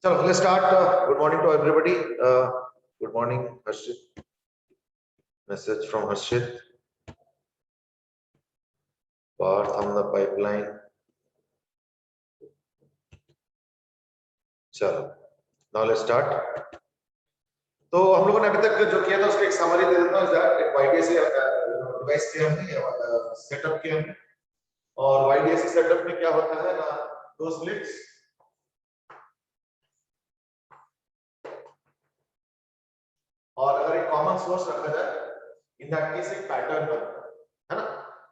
चलो let's start. Good morning to everybody. Good morning, Harshit. Message from Harshit. Path on the pipeline. चलो, now let's start. तो हम लोगों ने अभी तक जो किया था उसका एक समरी दे देता हूँ. एक YDSC डिवाइस किया हमने, सेटअप किया हमने. और YDSC सेटअप में क्या होता है ना, दो स्लिट्स और अगर एक कॉमन सोर्स रखा जाए, इन दैट केस एक पैटर्न बनता है ना.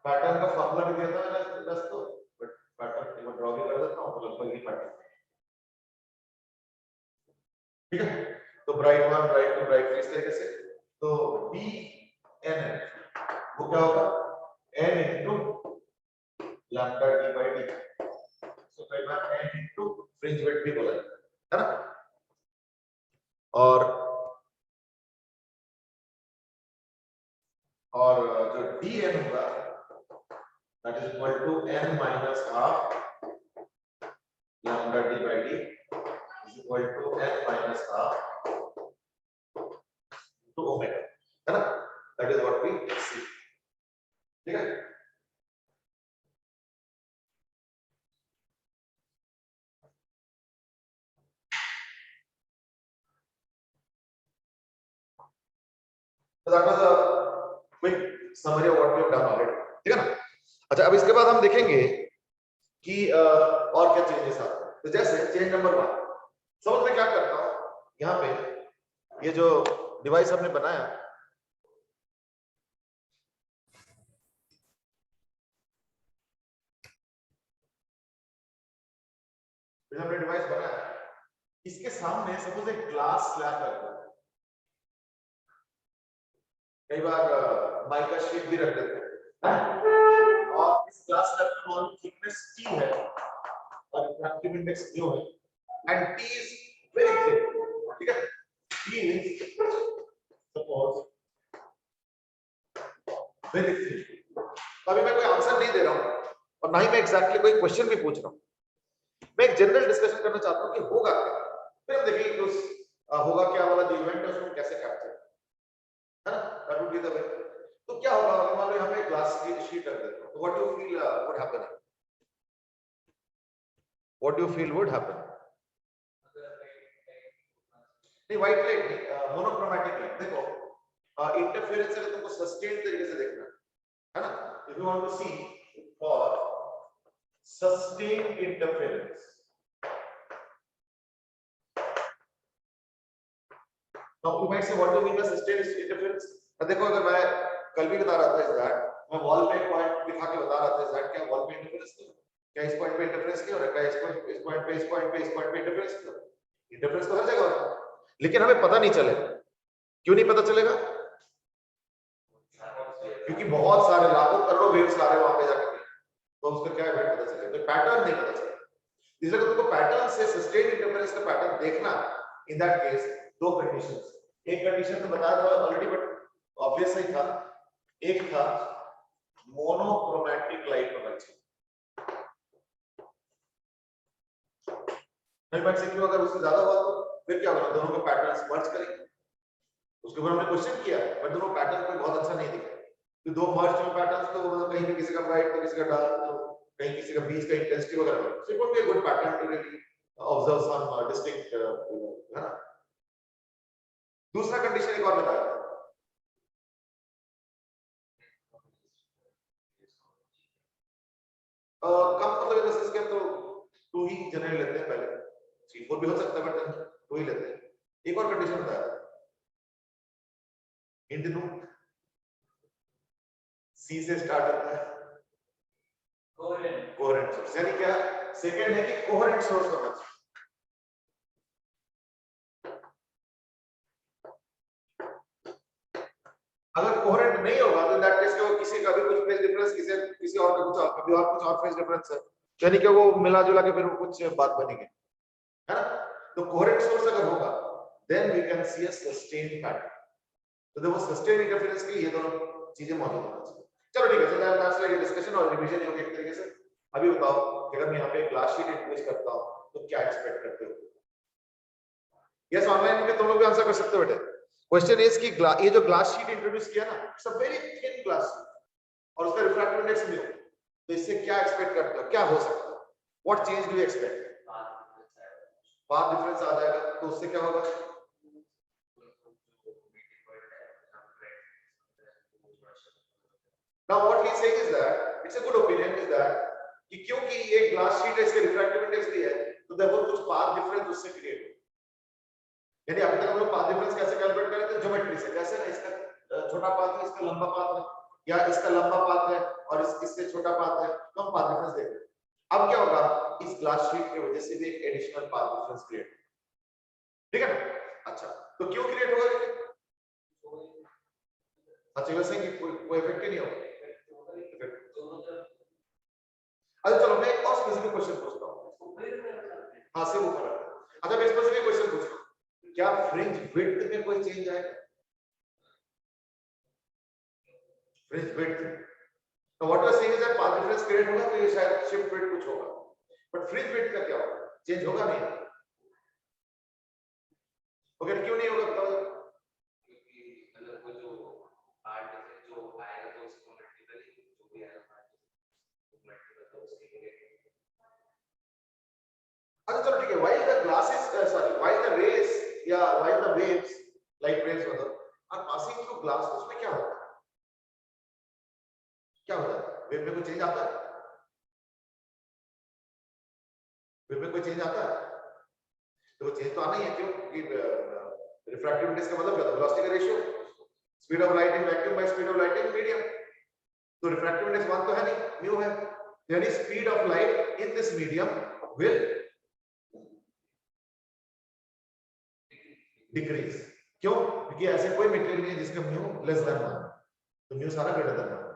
पैटर्न का फॉर्मूला भी दिया था मैंने दोस्तों, बट पैटर्न एक ड्रॉ भी कर देता हूं, तो लगभग ये पैटर्न ठीक है. तो ब्राइट 1, ब्राइट 2, ब्राइट 3 इस तरीके से. तो D n वो क्या होगा, n into lambda d by d. सो कई बार n into फ्रिंज विड्थ भी बोला है ना. और जो dn होगा that is equal to n minus half lambda d by d is equal to n minus half to omega, है ना. that is what we see. ठीक है. So that was a quick summary of what we have done already. ठीक है ना. अच्छा, अब इसके बाद हम देखेंगे कि और क्या चेंजेस आते हैं. तो जैसे चेंज नंबर 1, समझ में क्या करता हूं, यहाँ पे ये जो डिवाइस हमने बनाया, हमने डिवाइस बनाया, इसके सामने सपोज एक ग्लास स्लैब रख दो. कई बार माइका शीट भी रख देते हैं, और इस ग्लास स्लैब का नॉर्मल थिकनेस T है और रिफ्रैक्टिव इंडेक्स म्यू है, and T is very thick. ठीक है. T is suppose very thick. तो अभी मैं कोई आंसर नहीं दे रहा हूं और ना ही मैं एग्जैक्टली कोई क्वेश्चन भी पूछ रहा हूं. मैं एक जनरल डिस्कशन करना चाहता हूं कि होगा क्या, फिर हम देखेंगे कि उस होगा क्या वाला जो इवेंट है उसको कैसे कैप्चर, है ना. That would be the way. तो क्या होगा, अगर मान लो यहां पे ग्लास की शीट रख देता हूं, तो what do you feel would happen, what do you feel would happen. नहीं, व्हाइट लाइट नहीं, मोनोक्रोमैटिक लाइट. देखो इंटरफेरेंस अगर तुमको सस्टेन्ड तरीके से देखना है ना, if you want to see for sustained interference, now you might say what do you mean by sustained interference. देखो, अगर मैं कल भी बता रहा था इस दैट, मैं वॉल पे एक पॉइंट दिखा के बता रहा था इस दैट, क्या वॉल पे इंटरफेरेंस किया, क्या इस पॉइंट पे इंटरफेरेंस किया, और क्या इस पॉइंट पे, इस पॉइंट पे, इस पॉइंट पे, इस पॉइंट पे इंटरफेरेंस किया. इंटरफेरेंस तो हर जगह होता है, लेकिन हमें पता नहीं चलेगा. क्यों नहीं पता चलेगा? क्योंकि बहुत सारे लाखों करोड़ों वेव्स आ रहे हैं वहां पे जाकर, तो उसका क्या इफेक्ट पता चलेगा, तो पैटर्न नहीं पता चलेगा. इसलिए तुमको पैटर्न से सस्टेन्ड इंटरफेरेंस का पैटर्न देखना, इन दैट केस दो कंडीशंस. एक कंडीशन तो बताया था ऑलरेडी, बट ऑब्वियस ही था. एक था मोनोक्रोमैटिक लाइट होना चाहिए. नहीं बट से क्यों, अगर उससे ज्यादा हुआ तो फिर क्या होगा, दोनों के पैटर्न्स मर्ज करेंगे. उसके ऊपर हमने क्वेश्चन किया, बट दोनों पैटर्न कोई बहुत अच्छा नहीं दिखा. तो दो मर्ज में पैटर्न्स, तो मतलब कहीं पे किसी का ब्राइट तो किसी का डार्क, तो कहीं किसी का बीच का इंटेंसिटी वगैरह, so it would be a good pattern to really observe some distinct, है ना. दूसरा कंडीशन एक और बताया, कम मतलब जैसे इसके तो 2 ही जनरल लेते हैं, पहले 3-4 भी हो सकता है, बट 2 ही लेते हैं. एक और कंडीशन बताया, हिंट दूं, सी से स्टार्ट होता है, कोहेरेंट सोर्स. यानी क्या, सेकंड है कि कोहेरेंट सोर्स होना चाहिए. अगर कोहेरेंट नहीं होगा तो दैट केस को किसी का भी कुछ फेज डिफरेंस, किसी और का कुछ, कभी और कुछ और फेज डिफरेंस है, यानी कि वो मिला जुला के फिर वो कुछ बात बनेगी, है ना. तो कोहेरेंट सोर्स अगर होगा, then we can see a sustained pattern. तो देखो सस्टेन्ड इंटरफेरेंस के लिए ये दोनों चीजें मौजूद होना चाहिए. चलो ठीक है, सो दैट्स लाइक डिस्कशन और रिवीजन हो गया एक तरीके से. अभी बताओ कि अगर मैं यहाँ पे ग्लास शीट इंट्रोड्यूस करता हूँ तो क्या एक्सपेक्ट करते हो. यस ऑनलाइन में तुम लोग भी आंसर कर सकते हो बेटे। क्वेश्चन इज कि ये जो ग्लास शीट इंट्रोड्यूस किया ना, it's a very thin glass sheet और उसका रिफ्रैक्टिव इंडेक्स भी हो, तो इससे क्या एक्सपेक्ट करते हो, क्या हो सकता है, what change do you expect? Path difference आ जाएगा, तो उससे क्या होगा? Now what he is saying is that it's a good opinion is that कि क्योंकि ये ग्लास शीट है, इसके रिफ्रैक्टिव इंडेक्स भी है, तो देखो कुछ पाथ डिफरेंस उससे क्रिएट हो। यानी अभी तक हम लोग पाथ डिफरेंस कैसे कैलकुलेट कर रहे थे? ज्योमेट्री से। कैसे ना, इसका छोटा पाथ है, इसका लंबा पाथ है, या इसका लंबा पाथ है और इससे छोटा पाथ है, तो हम पाथ डिफरेंस देख रहे हैं। अब क्या होगा, इस ग्लास शीट की वजह से भी एक एडिशनल पाथ डिफरेंस क्रिएट, ठीक है ना? अच्छा, तो क्यों क्रिएट होगा? अच्छा, वैसे कि कोई इफेक्ट ही नहीं होगा। अच्छा चलो, मैं एक और स्पेसिफिक क्वेश्चन पूछता हूँ। हाँ, से वो फर्क। अच्छा, मैं स्पेसिफिक क्वेश्चन पूछ रहा हूँ, क्या फ्रिंज विड्थ में कोई चेंज आएगा? फ्रिंज विड्थ, तो what you are saying is that path difference create होगा, तो ये शायद शिफ्ट विड्थ कुछ होगा, बट फ्रिंज विड्थ का क्या होगा? चेंज होगा नहीं? ओके, क्यों नहीं होगा बताओ? क्योंकि अगर वो जो पार्ट जो आएगा तो उसको मल्टीपली जो भी आएगा मल्टीपल तो उसके लिए। अच्छा चलो ठीक है, while the glasses while the rays या while the waves light waves are passing through glass, उसमें क्या होता है? क्या होता है? वेव में कोई चेंज आता है? वेव में कोई चेंज आता है? तो चेंज तो आना ही है, क्यों? क्योंकि रिफ्रैक्टिव इंडेक्स का मतलब क्या होता है? वेलोसिटी का ratio, speed of light in vacuum by speed of light in medium. तो रिफ्रैक्टिव इंडेक्स 1 तो है नहीं, म्यू है, यानी speed of light in this medium will decrease. क्यों? क्योंकि ऐसे कोई मटेरियल नहीं है जिसका म्यू लेस देन 1, तो म्यू सारा ग्रेटर देन 1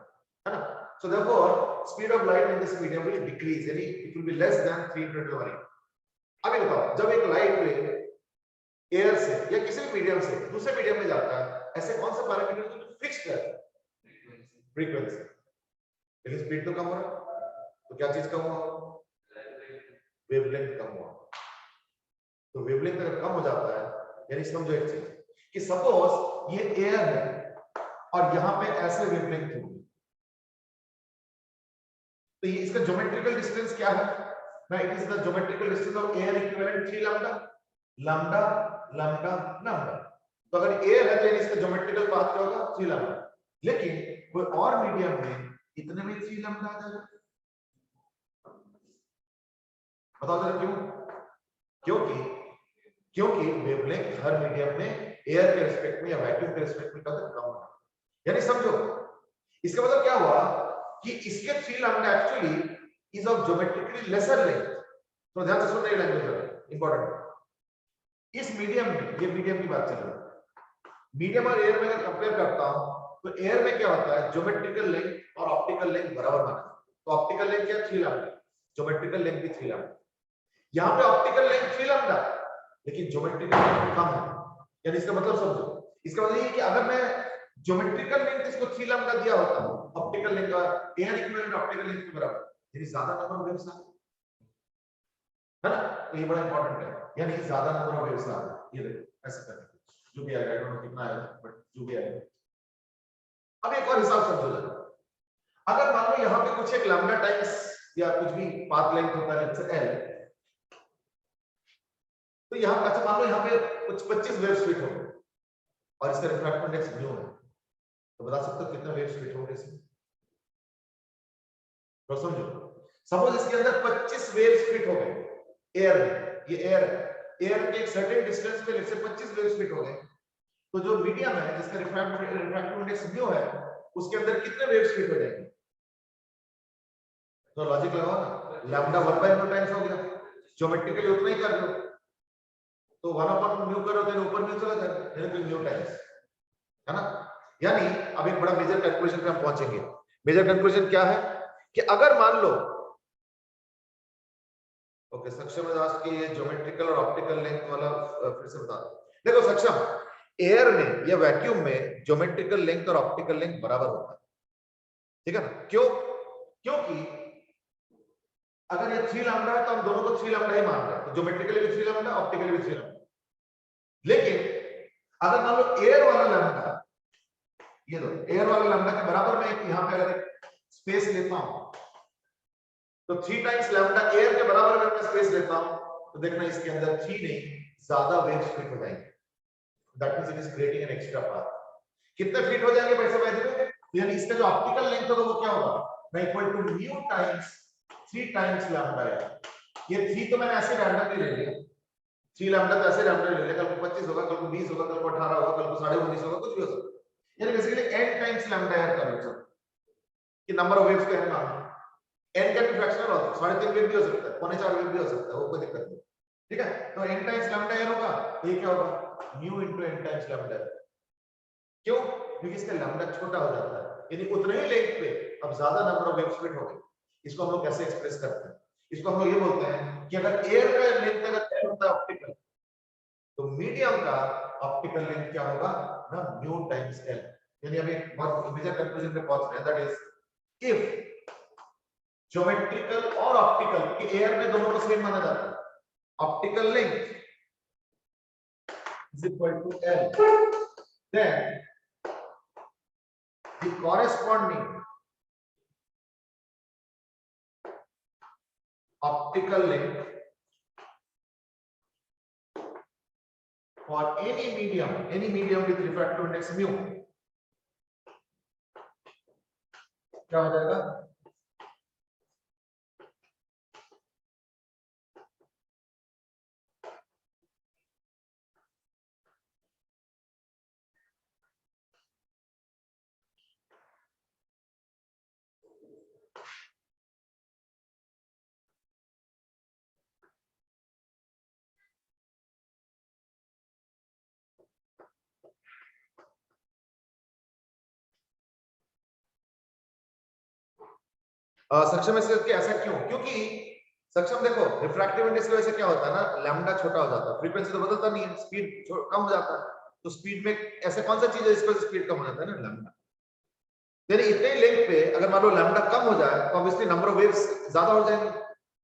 है ना? So therefore speed of light in this medium will decrease, यानी it will be less than 300 to 1। अभी बताओ, जब एक लाइट वेव एयर से या किसी भी मीडियम से दूसरे मीडियम में जाता है, ऐसे कौन सा पैरामीटर जो फिक्स्ड है? फ्रीक्वेंसी। लेकिन स्पीड तो कम हो रहा है, तो क्या चीज कम हुआ? वेवलेंथ कम हुआ। तो वेवलेंथ अगर कम हो जाता है, यानी समझो एक चीज कि सपोज ये एयर है और यहां पे ऐसे वेवलेंथ होगी, तो ये इसका ज्योमेट्रिकल डिस्टेंस क्या है ना? It is the geometrical distance of air equivalent 3 lambda lambda lambda lambda. तो अगर एयर है तो इसका ज्योमेट्रिकल पाथ क्या होगा? 3 लैम्डा। लेकिन कोई और मीडियम में इतने में 3 लैम्डा आ जाएगा। बताओ जरा क्यों? क्योंकि वेवलेंथ हर मीडियम में एयर के रिस्पेक्ट में या वैक्यूम के रिस्पेक्ट में कम होगा। यानी समझो, इसका मतलब क्या हुआ कि इसके 3 lambda actually is of geometrically lesser length. तो ध्यान से सुनना, ये लैंग्वेज इंपॉर्टेंट। इस मीडियम में, ये मीडियम की बात चल रही है, मीडियम और एयर में अगर कंपेयर करता हूं तो एयर में क्या होता है? ज्योमेट्रिकल लेंथ और ऑप्टिकल लेंथ बराबर माना। तो ऑप्टिकल लेंथ क्या? 3 लैम्डा, ज्योमेट्रिकल लेंथ भी 3 लैम्डा। यहां पे ऑप्टिकल लेंथ 3 लैम्डा, लेकिन ज्योमेट्रिकल लेंथ कम है। यानी इसका मतलब समझो, इसका मतलब ये कि अगर मैं ज्योमेट्रिकल लेंथ इसको 3 लैम्डा दिया होता, ऑप्टिकल लेंथ का एयर इक्विवेलेंट ऑप्टिकल लेंथ के बराबर, यानी ज्यादा नंबर ऑफ वेव्स है ना? तो ये बड़ा इंपॉर्टेंट है, यानी ज्यादा नंबर ऑफ वेव्स आ रहा है। ये देखो ऐसे करके जो भी आएगा, आई डोंट नो कितना आएगा, बट जो भी आएगा। अब एक और हिसाब समझो जरा, अगर मान लो यहां पे कुछ एक लैम्डा टाइम्स या कुछ भी पाथ लेंथ होता है, लेट्स से एल, तो यहां अच्छा मान लो यहां पे कुछ 25 वेव्स फिट हो और इसका रिफ्रैक्टिव इंडेक्स म्यू है, तो बता सकते हो कितना वेव्स फिट होंगे इसमें? तो समझो, सपोज इसके अंदर 25 वेव्स फिट हो गए एयर में, ये एयर है, एयर के एक सर्टेन डिस्टेंस पे लेट्स से 25 वेव्स फिट हो गए, तो जो मीडियम है जिसका रिफ्रैक्टिव इंडेक्स म्यू है, उसके अंदर कितने वेव्स फिट हो जाएंगे? तो लॉजिक लगाओ ना, लैम्डा 1/म्यू टाइम्स हो गया, ज्योमेट्रिकली उतना ही कर लो, तो 1/म्यू करो तो ऊपर म्यू चला जाएगा, यानी म्यू टाइम्स, है ना? यानी अब एक बड़ा मेजर कंक्लूजन पे हम पहुंचेंगे। मेजर कंक्लूजन क्या है कि अगर मान लो, ओके सक्षम ने आस्क कि ये ज्योमेट्रिकल और ऑप्टिकल लेंथ वाला फिर से बता दो। देखो सक्षम, एयर में या वैक्यूम में ज्योमेट्रिकल लेंथ और ऑप्टिकल लेंथ बराबर होता है, ठीक है ना? क्यों? क्योंकि अगर ये 3 लैम्डा है तो हम दोनों को 3 लैम्डा ही मान रहे हैं, तो ज्योमेट्रिकली भी 3 लैम्डा, ऑप्टिकली भी 3 लैम्डा। अगर मान लो एयर वाला लैम्डा, ये दो एयर वाला लैम्डा के बराबर में एक यहां पे अगर एक स्पेस लेता हूं तो 3 टाइम्स लैम्डा एयर के बराबर अगर मैं स्पेस लेता हूं तो देखना इसके अंदर 3 नहीं ज्यादा वेव्स फिट हो जाएंगे। That means it is creating an extra path. कितने फिट हो जाएंगे पैसे वैसे, यानी इसका जो ऑप्टिकल लेंथ होगा वो क्या होगा, मैं equal to mu times 3 times lambda है। ये 3 तो मैंने ऐसे रैंडमली ले लिया, 3 लैम्डा तो ऐसे रैंडमली ले लिया, कल को 25 होगा, कल को 20 होगा, कल को 18 होगा, कल को 19.5 होगा, कुछ भी हो सकता है। यानी basically n times lambda air का वेव कि नंबर ऑफ वेव्स का n मान n का भी फ्रैक्शनल होता है, 3.5 वेव भी हो सकता है, 3.25 वेव भी हो सकता है, वो कोई दिक्कत नहीं। ठीक है, तो n टाइम्स लैम्डा एयर होगा, ये क्या होगा mu into n times lambda. क्यों? क्योंकि इसका लैम्डा छोटा हो जाता है, यानी उतने ही लेंथ पे अब ज्यादा नंबर ऑफ वेव्स फिट हो गए। इसको हम लोग कैसे एक्सप्रेस करते हैं, इसको हम लोग ये बोलते हैं कि अगर एयर का लेंथ अगर n होता है ऑप्टिकल, तो मीडियम का ऑप्टिकल लेंथ क्या होगा ना म्यू टाइम्स l। यानी अभी बहुत मेजर कंक्लूजन पे पहुंच रहे हैं, दैट इज इफ ज्योमेट्रिकल और ऑप्टिकल के एयर में दोनों को सेम माना जाता है, optical length is equal to l, then the corresponding optical length for any medium with refractive index mu क्या हो जाएगा, सक्षम से ऐसा क्यों, क्योंकि सक्षम देखो रिफ्रैक्टिव इंडेक्स की वजह से क्या होता है ना लैम्डा छोटा हो जाता है, फ्रीक्वेंसी तो बदलता नहीं है, स्पीड कम हो जाता है, तो स्पीड में ऐसे कौन सा चीज है जिसकी वजह से स्पीड कम हो जाता है ना लैम्डा। यानी इतने लेंथ पे अगर मान लो लैम्डा कम हो जाए तो ऑब्वियसली नंबर ऑफ वेव्स ज्यादा हो जाएंगे,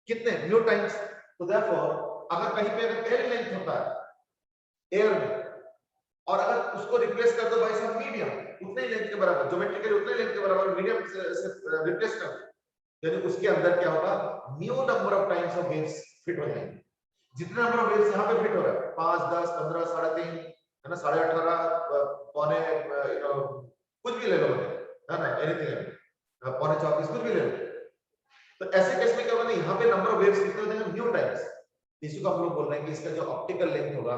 कितने म्यू टाइम्स। तो देयरफॉर अगर कहीं पे अगर एल लेंथ होता है एयर में और अगर उसको रिप्लेस कर दो बाय सम मीडियम उतने लेंथ के बराबर, ज्योमेट्रिकली उतने लेंथ के बराबर मीडियम से रिप्लेस कर दो, यानी उसके अंदर क्या होगा mu number of times of waves fit हो जाएंगे। जितने नंबर ऑफ वेव्स यहां पे फिट हो रहा है 5 10 15 3.5 है ना 18.5 पौने कुछ भी ले लो है ना एनीथिंग पौने 24 कुछ भी ले लो, तो ऐसे केस में क्या होगा ना यहाँ पे नंबर ऑफ वेव्स कितने हो जाएंगे म्यू टाइम्स। इसी को हम लोग बोल रहे हैं कि इसका जो ऑप्टिकल लेंथ होगा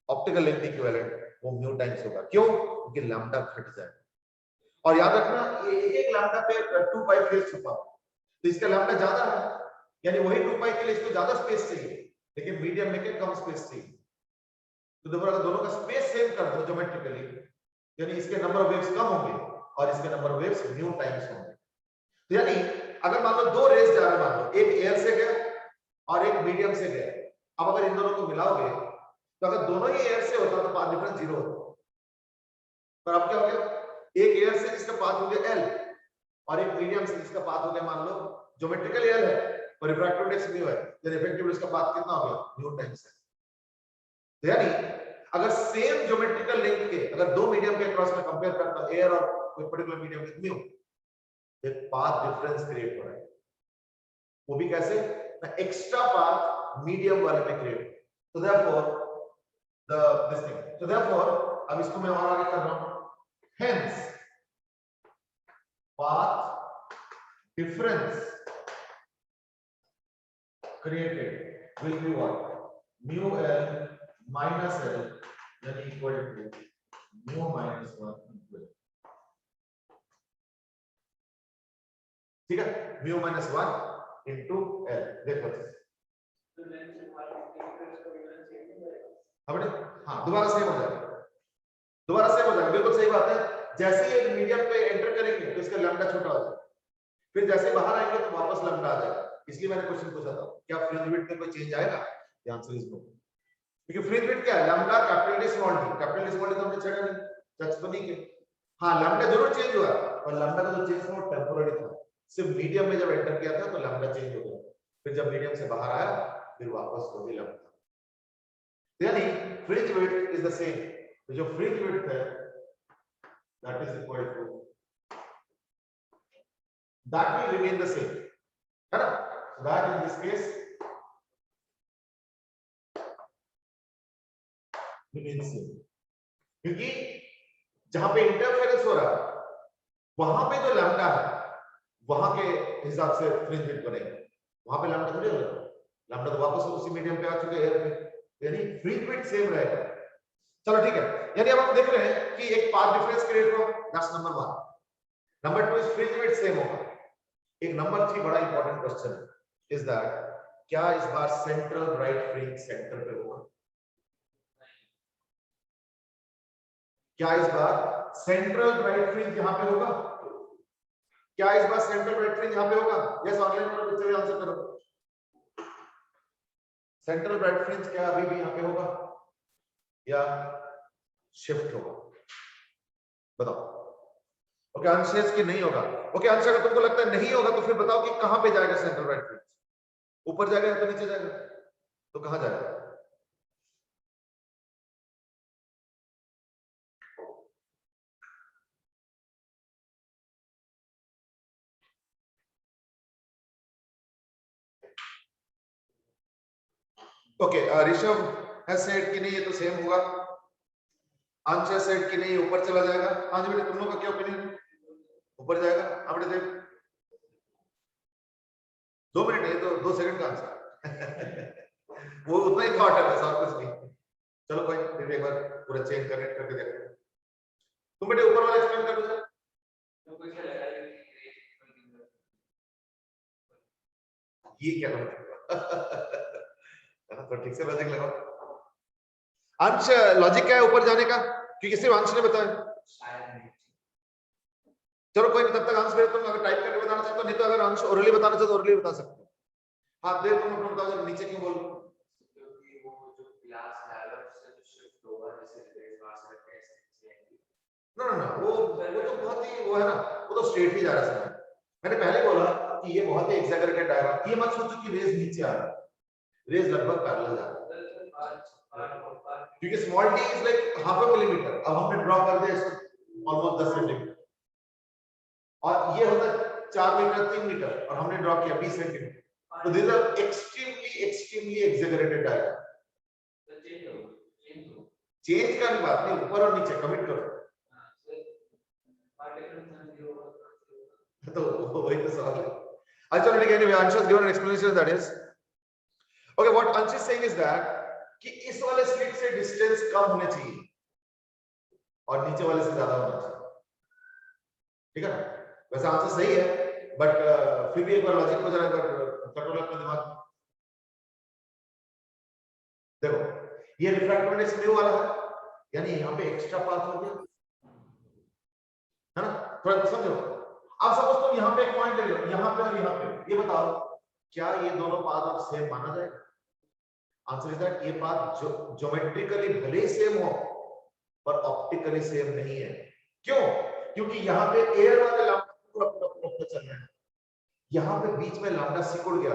ऑप्टिकल लेंथ इक्विवेलेंट वो म्यू टाइम्स होगा। क्यों? क्योंकि लैम्डा घट जाए। और याद रखना एक एक लैम्डा पे 2 पाई फेज छुपा हो, तो इसका लैम्डा ज्यादा है, यानी वही 2 पाई के लिए इसको ज्यादा स्पेस चाहिए, लेकिन मीडियम में क्या कम स्पेस चाहिए। तो दोबारा दोनों का स्पेस सेम कर दो ज्योमेट्रिकली, यानी इसके नंबर ऑफ वेव्स कम होंगे और इसके number of waves mu times होंगे। तो यानी अगर मान लो दो रेस जा रहे, मान लो एक एयर से गया और एक मीडियम से गया, अब अगर इन दोनों को मिलाओगे तो अगर दोनों ही एयर से होता तो पाथ डिफरेंस 0 होता, पर अब क्या हो गया एक एयर से जिसका पाथ हो गया l और एक मीडियम से जिसका पाथ हो गया मान लो ज्योमेट्रिकल l है और रिफ्रैक्टिव इंडेक्स म्यू है, तो इफेक्टिवली उसका पाथ कितना हो गया म्यू टाइम्स है। तो यानी अगर सेम ज्योमेट्रिकल लेंथ के अगर दो मीडियम के क्रॉस में कंपेयर करता हूं एयर और कोई पर्टिकुलर मीडियम विद म्यू, एक पाथ डिफरेंस क्रिएट हो रहा है, वो भी कैसे ना एक्स्ट्रा पाथ मीडियम वाले में क्रिएट। तो देयरफॉर दिस थिंग, तो देयरफॉर अब इसको मैं और आगे कर रहा हूं, hence path difference created will be what mu l minus l then equal to mu minus 1 equal, ठीक है mu minus 1 into l। देखो अब हाँ दोबारा सेम हो जाएगा, दोबारा सेम हो जाएगा, बिल्कुल सही बात है। जैसे ही एक मीडियम पे एंटर करेंगे तो इसका लैम्डा छोटा हो जाएगा, फिर जैसे बाहर आएंगे तो वापस लैम्डा आ जाएगा। इसलिए मैंने क्वेश्चन पूछा था क्या फ्रिंज विड्थ में कोई चेंज आएगा, द आंसर इज नो, क्योंकि फ्रिंज विड्थ क्या है lambda capital D small D, capital D small D तो हमने छेड़ा नहीं, टच तो नहीं किया। हां लैम्डा जरूर चेंज हुआ और लैम्डा का जो चेंज था वो टेंपरेरी था, सिर्फ मीडियम में जब एंटर किया था तो लैम्डा चेंज हो गया, फिर जब मीडियम से बाहर आया फिर वापस वही लैम्डा, यानी fringe width is the same तो जो फ्रिंज विड्थ है that is equal to that will remain the same, है ना? That in this case remain same, क्योंकि जहां पे इंटरफेरेंस हो रहा है वहां पे जो लैम्डा है वहां के हिसाब से फ्रिंज विड्थ बनेगा, वहां पे लैम्डा थोड़ी होगा, लैम्डा तो वापस उसी मीडियम पे आ चुके हैं एयर में, यानी फ्रिंज विड्थ सेम रहेगा। चलो ठीक है, यानी अब हम देख रहे हैं कि एक पाथ डिफरेंस क्रिएट हुआ, that's number 1। Number 2 is fringe width same होगा। एक नंबर 3 बड़ा इंपॉर्टेंट क्वेश्चन इज दैट क्या इस बार सेंट्रल राइट फ्रिंज सेंटर पे होगा? क्या इस बार सेंट्रल राइट फ्रिंज यहां पे होगा? क्या इस बार सेंट्रल राइट फ्रिंज यहां पे होगा? यस, ऑनलाइन वाले बच्चे भी आंसर करो। सेंट्रल राइट फ्रिंज क्या अभी भी यहां पे होगा या शिफ्ट होगा? बताओ। ओके, आंसर कि नहीं होगा। ओके, आंसर अगर तुमको लगता है नहीं होगा तो फिर बताओ कि कहां पे जाएगा सेंट्रल राइट फ्रिंज? ऊपर जाएगा या तो नीचे जाएगा? तो कहां जाएगा? ओके, ऋषभ हैज सेड कि नहीं ये तो सेम होगा। आंसर सेड कि नहीं ऊपर चला जाएगा। हाँ जी बेटे, तुम लोग का क्या ओपिनियन? ऊपर जाएगा। हाँ बेटे देख, 2 मिनट है तो 2 सेकंड का आंसर वो उतना ही थॉट है बस, और कुछ नहीं। चलो कोई, फिर एक बार पूरा चेंज कनेक्ट करके देखते हैं। तुम बेटे ऊपर वाला एक्सप्लेन कर दो। ये क्या तो ठीक से लॉजिक लगाओ। अंश, लॉजिक क्या है ऊपर जाने का? क्योंकि सिर्फ अंश ने बताया। चलो कोई नहीं, तब तक अंश तुम अगर टाइप करके बताना चाहते हो, नहीं तो अगर अंश ओरली बताना चाहते तो ओरली बता सकते हो। हाँ देर तुम अपना बताओ, नीचे क्यों बोल? क्योंकि वो जो क्लास डायलॉग से जो शिफ्ट होगा, जैसे रिलेट क्लास में कैसे आएंगे। ना वो तो बहुत ही वो है ना, वो तो स्ट्रेट ही जा रहा है। मैंने पहले बोला कि ये बहुत ही एग्जैगरेटेड डायग्राम, ये मत सोचो कि रेज नीचे आ रहा है, रेज लगभग पैरेलल जा रहा है, क्योंकि small D is like half a millimetre. अब हमने ड्रॉ कर दिया इसको ऑलमोस्ट 10 सेंटीमीटर, और ये होता है 4 मीटर 3 मीटर, और हमने ड्रॉ किया 20 सेंटीमीटर। तो this are extremely exaggerated diagram. Change का भी बात नहीं, ऊपर और नीचे कमिट करो तो वही तो सवाल है। अच्छा चलो ठीक है, anyway Anshu has given an explanation, that is okay, what Anshu is saying is that कि इस वाले स्लिट से डिस्टेंस कम होने चाहिए और नीचे वाले से ज्यादा होना चाहिए, ठीक है ना? वैसे आंसर सही है, बट फिर भी एक बार लॉजिक को जरा कंट्रोल अपने दिमाग में देखो। ये रिफ्रैक्टिव इंडेक्स म्यू वाला है, यानी यहाँ पे एक्स्ट्रा पाथ हो गया, है ना? थोड़ा समझो। अब सपोज तुम यहाँ पे एक पॉइंट ले लो, यहाँ पे और यहाँ पे, ये बताओ क्या ये दोनों पाथ अब सेम माना जाएगा? आंसर इज दैट ये पाथ ज्योमेट्रिकली भले ही सेम हो पर ऑप्टिकली सेम नहीं है। क्यों? क्योंकि यहाँ पे एयर वाले लैम्डा पूरा चल रहा है, यहाँ पे बीच में लैम्डा सिकुड़ गया,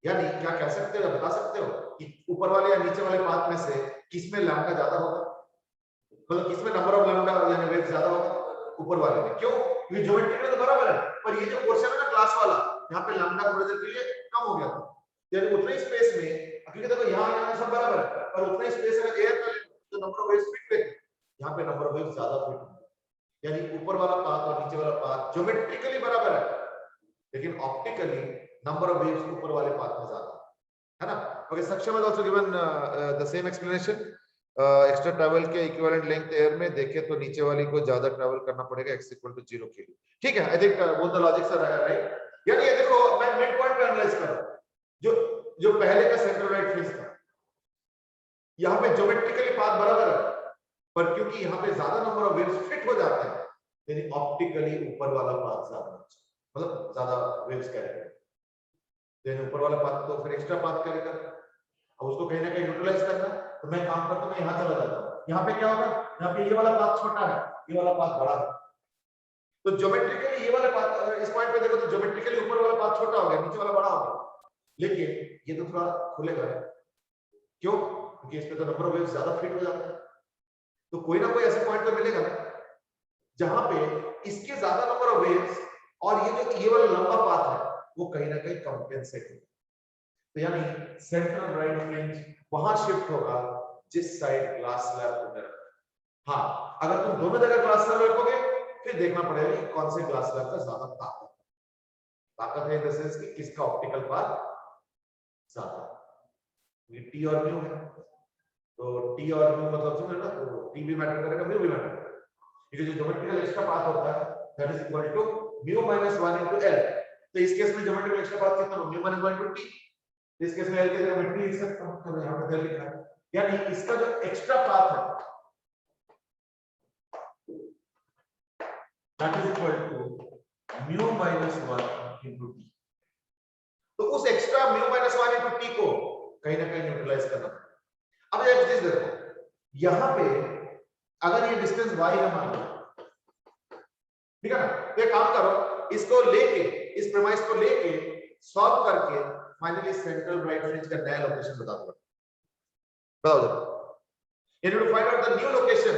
यानी क्या कह सकते हो, बता सकते हो कि ऊपर वाले या नीचे वाले पाथ में से किसमें लैम्डा ज्यादा होगा? मतलब किसमें नंबर ऑफ लैम्डा यानी वेव ज्यादा होगा? ऊपर वाले में। क्यों? क्योंकि ज्योमेट्रिकली तो बराबर है, पर ये जो पोर्शन है ना ग्लास वाला, यहाँ पे लैम्डा थोड़ी देर के लिए कम हो गया था, यानी उतने स्पेस में, क्योंकि देखो यहाँ सब बराबर है, पर उतने स्पेस में एयर का जो नंबर ऑफ वेव्स फिट हुए, यहाँ पे नंबर ऑफ वेव्स ज्यादा फिट हुए, यानी ऊपर वाला पाथ और नीचे वाला पाथ ज्योमेट्रिकली बराबर है, लेकिन ऑप्टिकली नंबर ऑफ वेव्स ऊपर वाले पाथ में ज्यादा है ना? ओके, सक्षम has also given the same explanation. Extra travel के इक्विवेलेंट लेंथ एयर में देखे तो नीचे वाली को ज्यादा ट्रैवल करना पड़ेगा x = 0 के लिए, ठीक है? आई थिंक वो द लॉजिक सर है, राइट? यानी ये देखो, मैं मिड पॉइंट पे एनालाइज कर रहा हूं, जो पहले का सेंट्रल राइट फ्रिंज था, यहाँ पे ज्योमेट्रिकली पाथ बराबर है, पर क्योंकि यहाँ पे ज्यादा नंबर ऑफ वेव्स फिट हो जाते हैं, यानी ऑप्टिकली ऊपर वाला पाथ ज्यादा, मतलब ज्यादा वेव्स कैरी करेगा, देन ऊपर वाला पाथ तो फिर एक्स्ट्रा पाथ करेगा। अब उसको कहीं ना कहीं न्यूट्रलाइज करना, तो मैं काम करता हूं, मैं यहां चला जाता हूं, यहाँ पे क्या होगा, यहाँ पे ये वाला पाथ छोटा है, ये वाला पाथ बड़ा है, तो ज्योमेट्रिकली ये वाला पाथ, इस पॉइंट पे देखो तो ज्योमेट्रिकली ऊपर वाला पाथ छोटा हो गया, नीचे वाला बड़ा हो गया, लेकिन ये तो थोड़ा खुलेगा, क्यों? क्योंकि इस पे तो नंबर ऑफ वेव्स ज्यादा फिट हो जाता है, तो कोई ना कोई ऐसा पॉइंट तो मिलेगा ना जहां पे इसके ज्यादा नंबर ऑफ वेव्स और ये वाला लंबा पाथ है वो कहीं ना कहीं कंपेंसेट होगा। तो यानी सेंट्रल राइट फ्रिंज वहां शिफ्ट होगा जिस साइड ग्लास स्लैब उधर। हाँ, अगर तुम दोनों जगह ग्लास स्लैब रखोगे फिर देखना पड़ेगा कि कौन से ग्लास स्लैब का ज्यादा ताकत है, इन द सेंस कि किसका ऑप्टिकल पाथ ज्यादा। ये टी और म्यू है, तो टी और म्यू मतलब समझ ना, तो टी भी मैटर करेगा, म्यू भी मैटर करेगा, क्योंकि जो ज्योमेट्रिकल एक्स्ट्रा पाथ होता है that is equal to mu minus 1 into l. तो इस केस में ज्योमेट्रिकल एक्स्ट्रा पाथ कितना होगा, म्यू माइनस 1 इनटू टी। इस केस में एल की जगह मैं टी लिख सकता हूं, तो यहां पे एल लिखा है, यानी इसका जो एक्स्ट्रा पाथ है that is equal to mu minus 1 into t. तो उस extra mu minus 1 into t को कहीं ना कहीं न्यूट्रलाइज करना। अब एक चीज देखो, यहां पे अगर ये डिस्टेंस y है मान लो, ठीक है ना, तो एक काम करो, इसको लेके, इस प्रेमाइस को लेके सॉल्व करके फाइनली सेंट्रल राइट फ्रिंज का नया लोकेशन बता दो। बताओ जरा, you need to find out the new location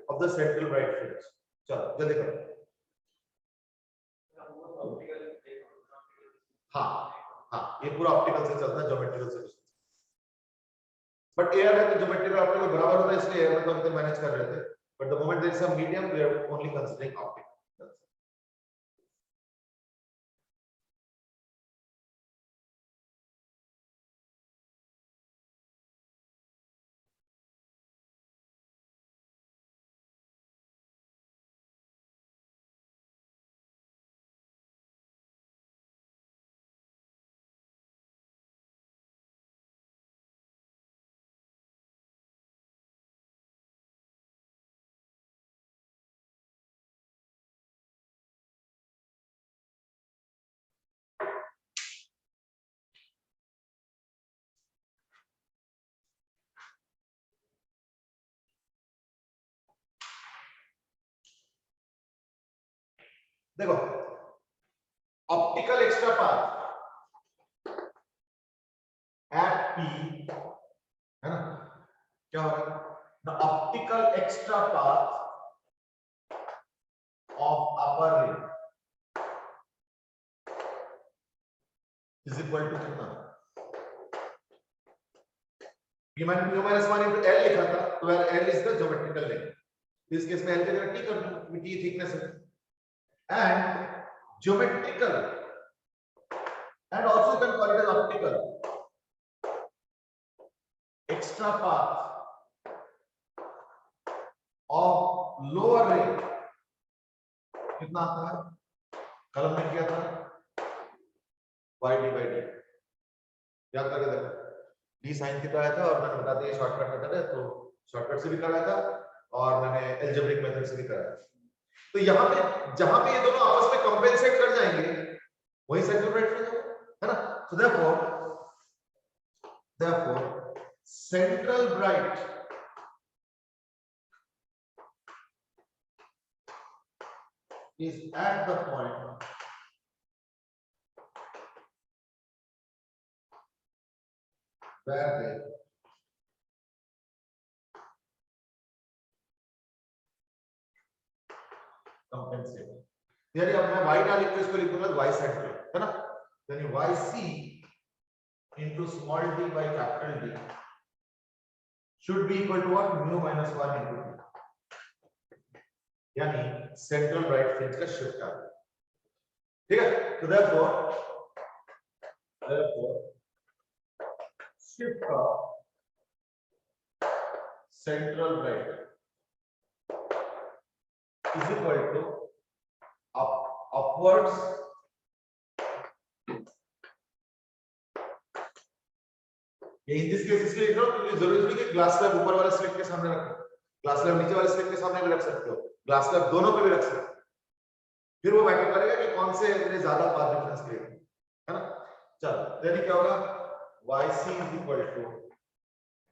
of the central right fringe। चलो जल्दी करो। हाँ हाँ, ये पूरा ऑप्टिकल से चलता है, ज्योमेट्रिकल से। बट एयर है तो ज्योमेट्रिकल ऑप्टिकल बराबर होता है, इसलिए एयर में तो हम मैनेज कर रहे थे, but the moment there is some medium we are only considering optical. देखो, optical extra path at P है ना, क्या होगा, the optical extra path of upper ring is equal to कितना, ये मैंने म्यू माइनस 1 इनटू एल लिखा था, तो L is the geometrical length. इस केस में एल की जगह टी कर दूं, टी थिकनेस है, and geometrical and also you can call it as optical extra path of lower ray कितना आता है, कलम में किया था y d by d, याद करके देखो, d sin थीटा आया था और मैंने बता दिया शॉर्टकट मेथड है, तो शॉर्टकट से भी कराया था और मैंने एल्जेब्रिक मेथड से भी कराया था। तो यहाँ पे जहां पे ये दोनों आपस में कंपेंसेट कर जाएंगे वही सेंट्रल राइट फ्रिंज है ना। So therefore central bright is at the point where they compensate। यानी अब मैं y ना लिख के इसको लिखूंगा y central है ना, यानी yc into small d by capital D should be equal to what, mu minus 1 into d, यानी सेंट्रल राइट फ्रिंज का शिफ्ट आ गया, ठीक है। तो therefore shift of central right is equal to upwards ये इन दिस केस इसलिए लिख रहा हूं क्योंकि जरूरी नहीं कि ग्लास स्लैब ऊपर वाले स्लिट के सामने रखो, ग्लास स्लैब नीचे वाले स्लिट के सामने भी रख सकते हो, ग्लास स्लैब दोनों पे भी रख सकते हो, फिर वो मैटर करेगा कि कौन से में ज्यादा पाथ डिफरेंस क्रिएट है ना। चलो यानी क्या होगा, yc is equal to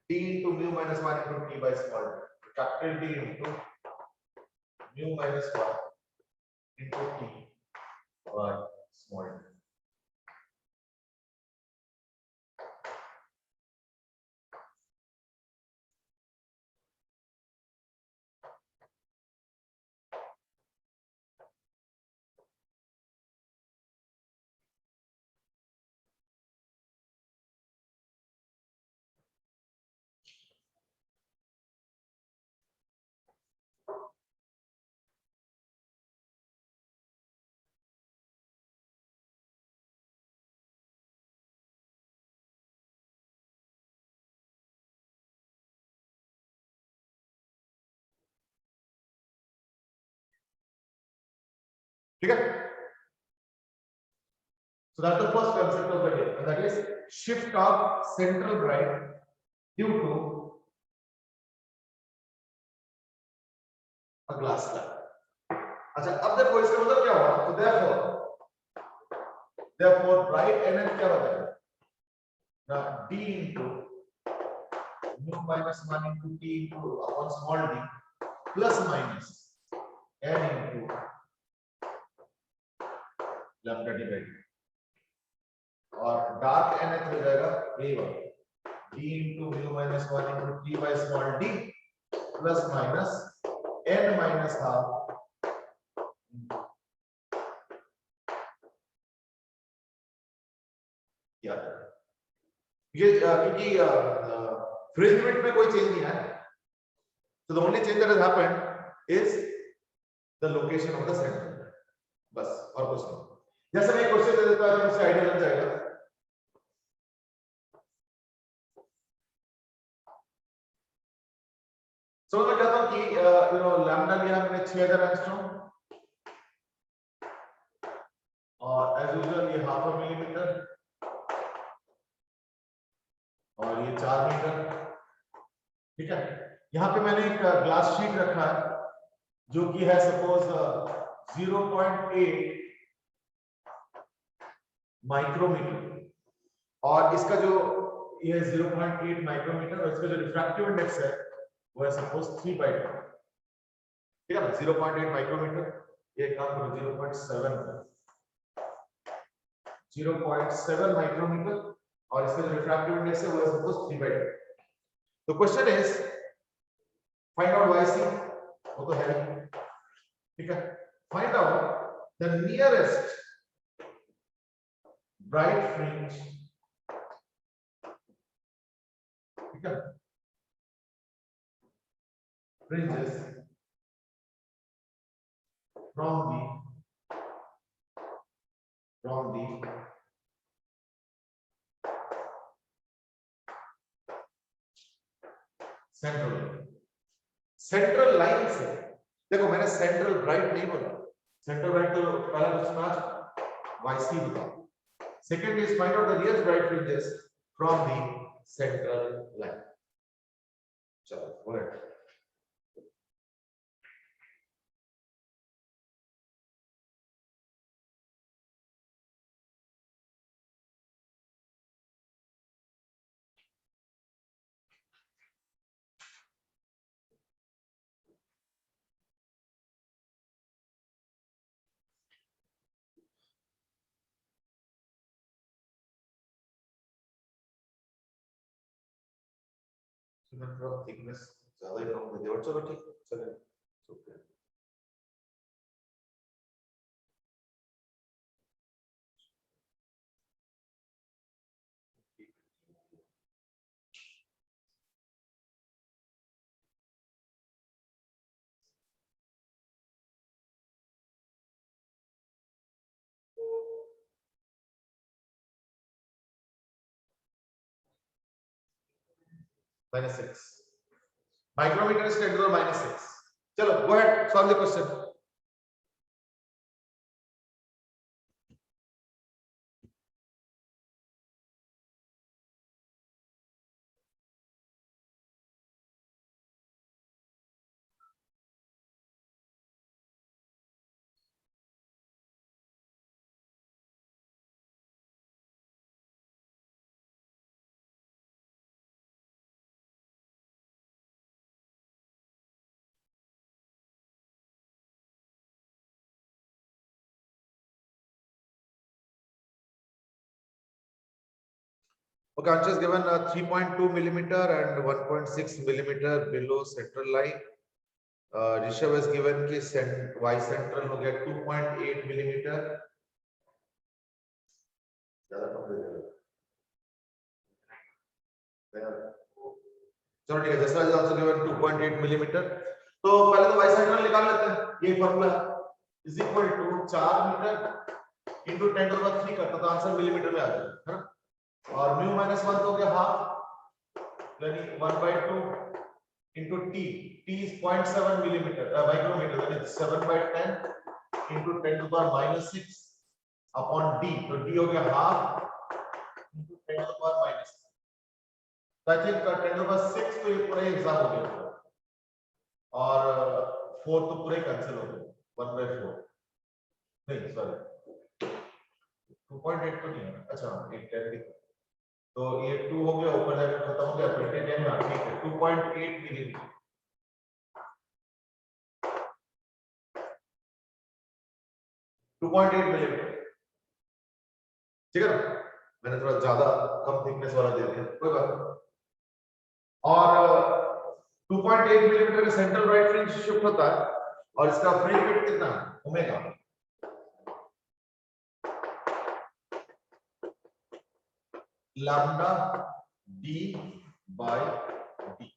d into mu minus 1 into t by small d, capital D into mu minus 1 into t by small d। ठीक है? So that's the first concept of the day, and that is shift of central bright due to a glass slab. अच्छा, अब देखो इसका मतलब क्या हुआ? तो therefore bright NF क्या हो जाएगा? ना D into mu minus 1 into T into upon small d plus minus N into lambda d by d. और डार्क NH हो जाएगा A1 D into mu minus 1 into T by small d plus minus N minus half क्या ये क्योंकि fridge limit में कोई change नहीं आया, so the only change that has happened is the location of the center, बस और कुछ नहीं। जैसे मैं क्वेश्चन दे देता हूं, उससे आइडिया लग जाएगा। समझ में कहता हूं कि लैम्डा लिया हमने 6000 एंगस्ट्रॉम और एज यूजुअल ये हाफ अ मिलीमीटर और ये 4 मीटर, ठीक है। यहाँ पे मैंने एक ग्लास शीट रखा है जो कि है सपोज 0.8 माइक्रोमीटर और इसका जो ये 0.8 माइक्रोमीटर और इसका जो रिफ्रैक्टिव इंडेक्स है वो है सपोज 3/2, ठीक है ना। 0.8 माइक्रोमीटर, ये काम करो 0.7 माइक्रोमीटर और इसका जो रिफ्रैक्टिव इंडेक्स है वो है सपोज 3/2। तो question is find out YC, वो तो है, ठीक है। Find out the nearest bright fringe, ठीक है, fringes from the central line से। देखो मैंने सेंट्रल ब्राइट नहीं बोला, सेंट्रल ब्राइट तो पहला क्वेश्चन आज YC बताओ। Second is find out the nearest bright fringes from the central line. चलो गो अहेड। थिकनेस ज्यादा ही कम कर दिया, चलो ठीक चले, okay. -6 micrometer is 10 to the -6। चलो go ahead, solve the question। Okay, answers given 3.2 millimeter and 1.6 millimeter below central line। Rishabh has given कि Y central हो गया 2.8 millimeter। चलो ठीक है, जैसा is also given 2.8 millimeter। तो पहले तो Y central निकाल लेते हैं। ये formula is equal to 4 metre into 10 to the 3 करता तो आंसर मिलीमीटर में आ जाएगा, है ना। और म्यू -1 तो हो गया हाफ, यानी 1/2 into T is 0.7 millimeter micrometre, यानी 7/10 into 10 to power minus 6 upon d, तो डी हो गया half into 10 to power minus 6। तो आई थिंक 10 टू पावर 6 तो ये पूरा एग्जाम हो गया और 4 तो पूरा कैंसिल हो गया 1/4 नहीं सॉरी 2.8 तो नहीं है, अच्छा 8 10 तो ये 2 हो गया ऊपर जाकर खत्म हो गया 20 10 में, ठीक है 2.8 मिलीमीटर 2.8 मिलीमीटर, ठीक है ना। मैंने थोड़ा ज्यादा कम थिकनेस वाला दे दिया, कोई बात नहीं। और 2.8 मिलीमीटर का सेंट्रल राइट फ्रिंज शिफ्ट होता है और इसका फ्रिंज विड्थ कितना है omega, lambda d by d,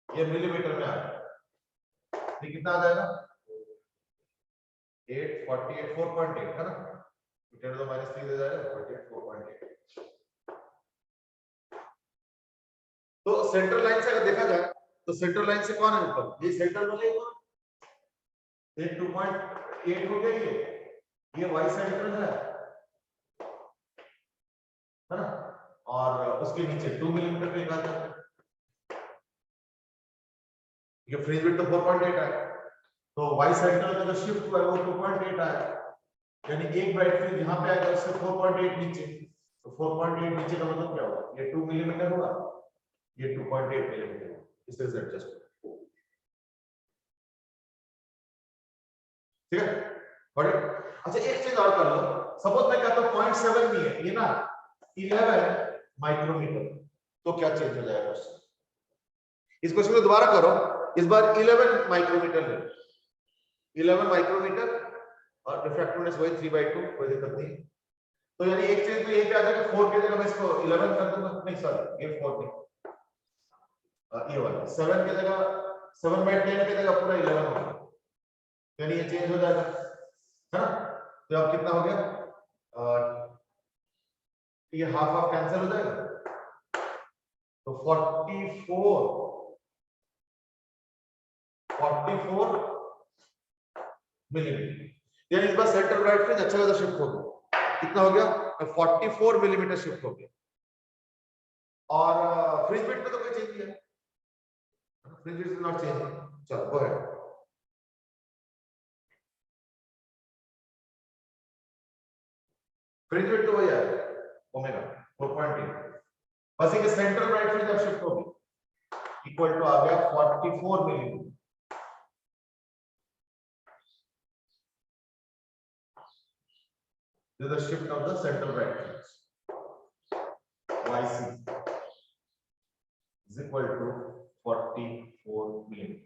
ये मिलीमीटर में आ जाएगा। ये कितना आ जाएगा 848 4.8 है ना, 10 to minus 3 दे जाएगा 4.8। तो सेंट्रल लाइन से अगर देखा जाए तो सेंट्रल लाइन से कौन है ऊपर, ये सेंट्रल वाले ऊपर, ये 2.8 हो गया, ये वाई सेंट्रल है ना, और उसके नीचे 2 मिलीमीटर पे निकाल जाए, ये फ्रिंज विड्थ तो 4.8 है, तो वाई सेंट्रल का जो शिफ्ट हुआ है वो 2.8 आया, यानी एक ब्राइट फ्रिंज यहां पे आएगा उससे 4.8 नीचे, तो 4.8 नीचे का मतलब क्या होगा, ये 2 मिलीमीटर होगा, ये 2.8 मिलीमीटर, इससे एडजस्ट, ठीक है। और अच्छा एक चीज और कर लो, सपोज मैं कहता हूं 0.7 नहीं है, ये ना 11 माइक्रोमीटर, तो क्या चेंज हो जाएगा उससे, इस क्वेश्चन को दोबारा करो, इस बार 11 माइक्रोमीटर ले, 11 माइक्रोमीटर और रिफ्रैक्टिवनेस वही 3/2, कोई दिक्कत नहीं। तो यानी एक चीज तो ये पे आ जाएगा 4 की जगह मैं इसको 11 कर दूंगा, नहीं सॉरी ये 4 नहीं, ये वाला 7 की जगह 7/10 की जगह पूरा 11 हो गया, यानी ये चेंज हो जाएगा, है ना। तो अब कितना हो गया, ये हाफ हाफ कैंसिल हो जाएगा, तो 44 मिलीमीटर, यानी इस बार सेंट्रल राइट फ्रिंज अच्छा खासा शिफ्ट हो गया, कितना हो गया 44 मिलीमीटर शिफ्ट हो गया, और फ्रिंज विड्थ में तो कोई चेंज नहीं है, fringe width is not change, चलो गो अहेड। फ्रिंज विड्थ तो वही आएगा ओमेगा 4.8, बस ये सेंट्रल राइट फ्रिंज अब शिफ्ट हो गई, इक्वल टू आ गया 44 millimetre, this is the shift of the central right fringe, yc is equal to 44 millimeter।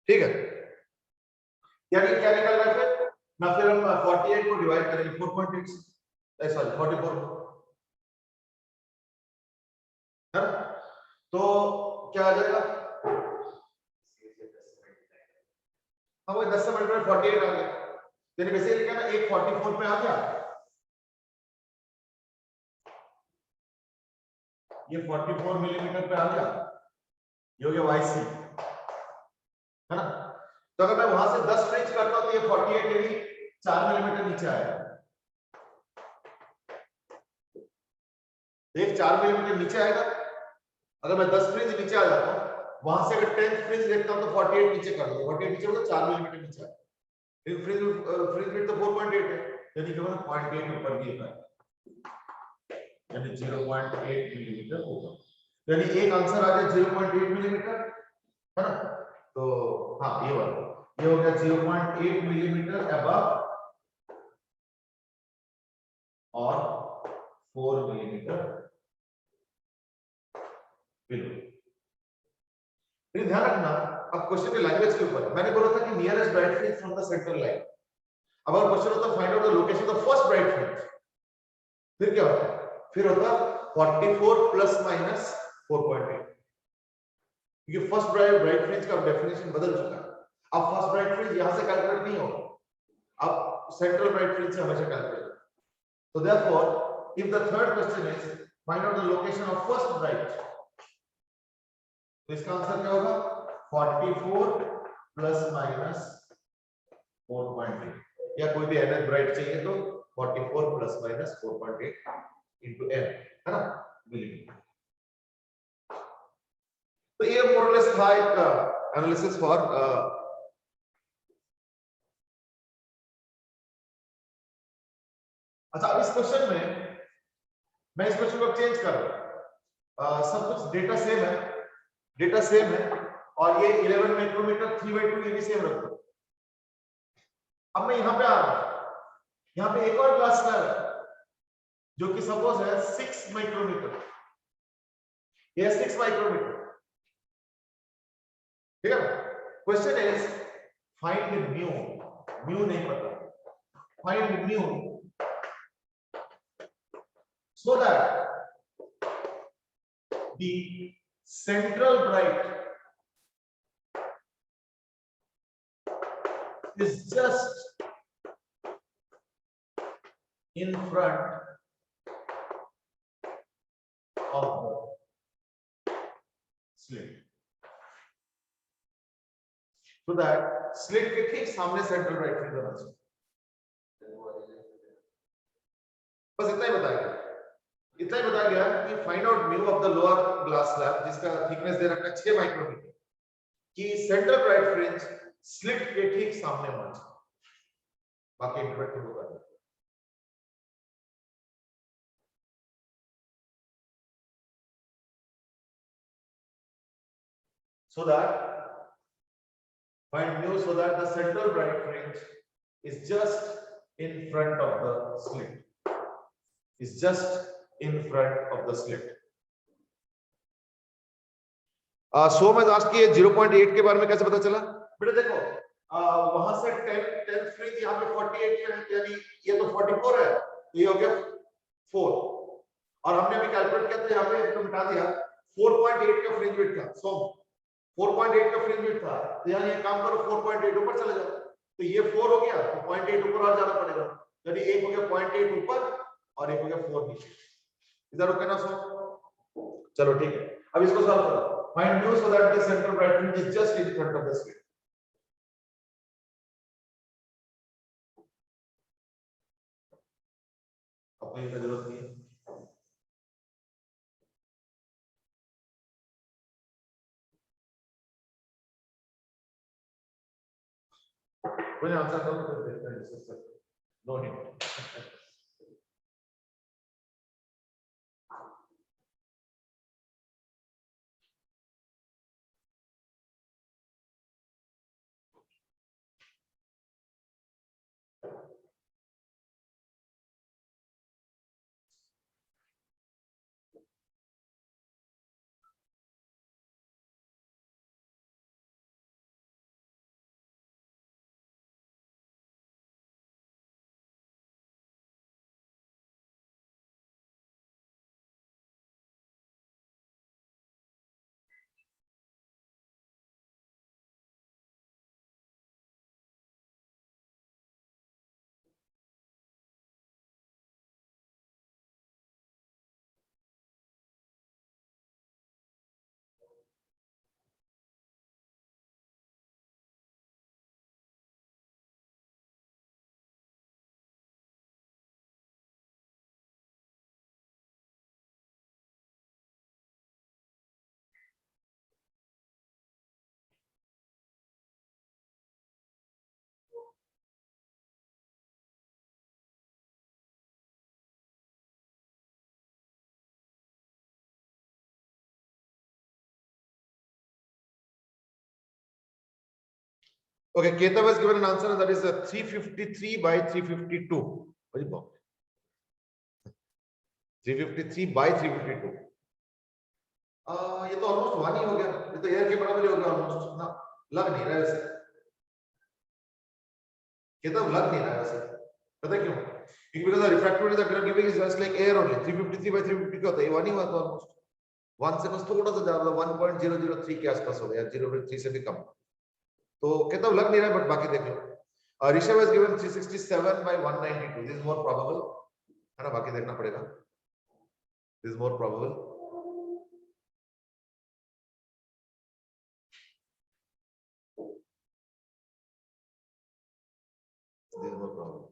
ठीक है, यानी क्या निकल रहा है फिर ना, फिर हम 48 को डिवाइड करेंगे 4.8 से, सॉरी 44 है ना, तो क्या आ जाएगा, हाँ वो 10 से मल्टीप्लाई 48 आ गया, यानी बेसिकली क्या ना 1 44 पे आ गया, ये 44 मिलीमीटर पे आ गया, ये हो गया yc, है ना। तो अगर मैं वहां से 10 फ्रिंज करता हूं तो ये 48 यानी 4 मिलीमीटर नीचे आएगा, एक 4 मिलीमीटर नीचे आएगा, अगर मैं 10 फ्रिंज नीचे आ जाता हूं, वहां से अगर 10 फ्रिंज देखता हूं तो 48 नीचे कर दूंगा, 48 नीचे होगा 4 मिलीमीटर नीचे आएगा, लेकिन फ्रिंज विड्थ तो 4.8 है, यानी केवल 0.8 ऊपर भी है, यानी 0.8 मिलीमीटर होगा, यानी एक आंसर आ गया 0.8 मिलीमीटर, है ना। तो हाँ ये वाला ये हो गया 0.8 मिलीमीटर अबव और 4 मिलीमीटर बिलो। फिर ध्यान रखना अब क्वेश्चन की लैंग्वेज के ऊपर है। मैंने बोला था कि nearest bright fringe from the central line. अब अगर क्वेश्चन होता find out the location of the first bright fringe, फिर क्या होता? फिर होता 44 प्लस माइनस 4.8, क्योंकि फर्स्ट ब्राइट फ्रिंज का डेफिनेशन बदल चुका है। अब फर्स्ट ब्राइट फ्रिंज यहां से कैलकुलेट नहीं होगा, अब सेंट्रल ब्राइट फ्रिंज से हमेशा कैलकुलेट होगा। So therefore, if the third question is find out the location of first bright, तो इसका आंसर क्या होगा? 44 प्लस माइनस 4.8, या कोई भी nth ब्राइट चाहिए तो 44 प्लस माइनस 4.8 into n, है ना, मिलीमीटर। तो ये मोरलेस था एक एनालिसिस फॉर अच्छा। अब इस क्वेश्चन में मैं इस क्वेश्चन को चेंज कर रहा हूं। सब कुछ डेटा सेम है और ये 11 माइक्रोमीटर 3/2 ये भी सेम रख दो। अब मैं यहां पे आ रहा हूं, यहां पे एक और ग्लास स्लैब है जो कि सपोज है 6 माइक्रोमीटर, ये 6 माइक्रोमीटर, ठीक है। क्वेश्चन इज फाइंड म्यू नहीं पता, find mu so that the central bright is just in front of the slit, so that slit के ठीक सामने सेंट्रल ब्राइट फ्रिंज होना चाहिए। बस इतना ही बताया गया कि find out mu of the lower glass slab जिसका थिकनेस दे रखा है 6 माइक्रोमीटर, कि सेंट्रल ब्राइट फ्रिंज स्लिट के ठीक सामने होना चाहिए। बाकी इंटरप्रेट होगा so that find mu so that the central bright fringe is just in front of the slit, is just in front of the slit. So मैं आज की 0.8 के बारे में कैसे पता चला? बेटा देखो वहां से 10 फ्रिंज यहाँ पे 48 है, यानी ये तो 44 है, ये हो गया 4, और हमने अभी कैलकुलेट किया तो यहाँ पे तो मिटा दिया 4.8 का फ्रिंज विड्थ था। सो 4.8 का फ्रिंज विड्थ था, तो यानी ये काम करो 4.8 ऊपर चले जाओ, तो ये 4 हो गया तो 0.8 ऊपर और जाना पड़ेगा, यानी एक हो गया 0.8 ऊपर और एक हो गया 4 नीचे। इधर ओके ना? सो चलो ठीक है, अब इसको सॉल्व करो। Find mu so that the central bright fringe is just in front of the slit. अपनी जरूरत नहीं है, कोई आंसर करो तो देखते हैं डिस्कस करते हैं। No hint. Okay, Ketav has given an answer that is 353 by 352. Very bon. 353 by 352. ये तो ऑलमोस्ट 1 ही हो गया, ये तो एयर के बराबर ही हो गया ऑलमोस्ट ना। लग नहीं रहा है वैसे, किताब लग नहीं रहा है वैसे, पता क्यों? because the refractivity that we are giving is just like air only. 353 by 350 क्या होता है? 1 ही हुआ तो almost 1 से बस थोड़ा सा ज्यादा 1.003 के आसपास हो गया, 0.3 से भी कम, तो किताब लग नहीं रहा है, बट बाकी देख लो. Rishabh has given 367 by 192. This is more probable, है ना? बाकी देखना पड़ेगा. This is more probable. This is more probable.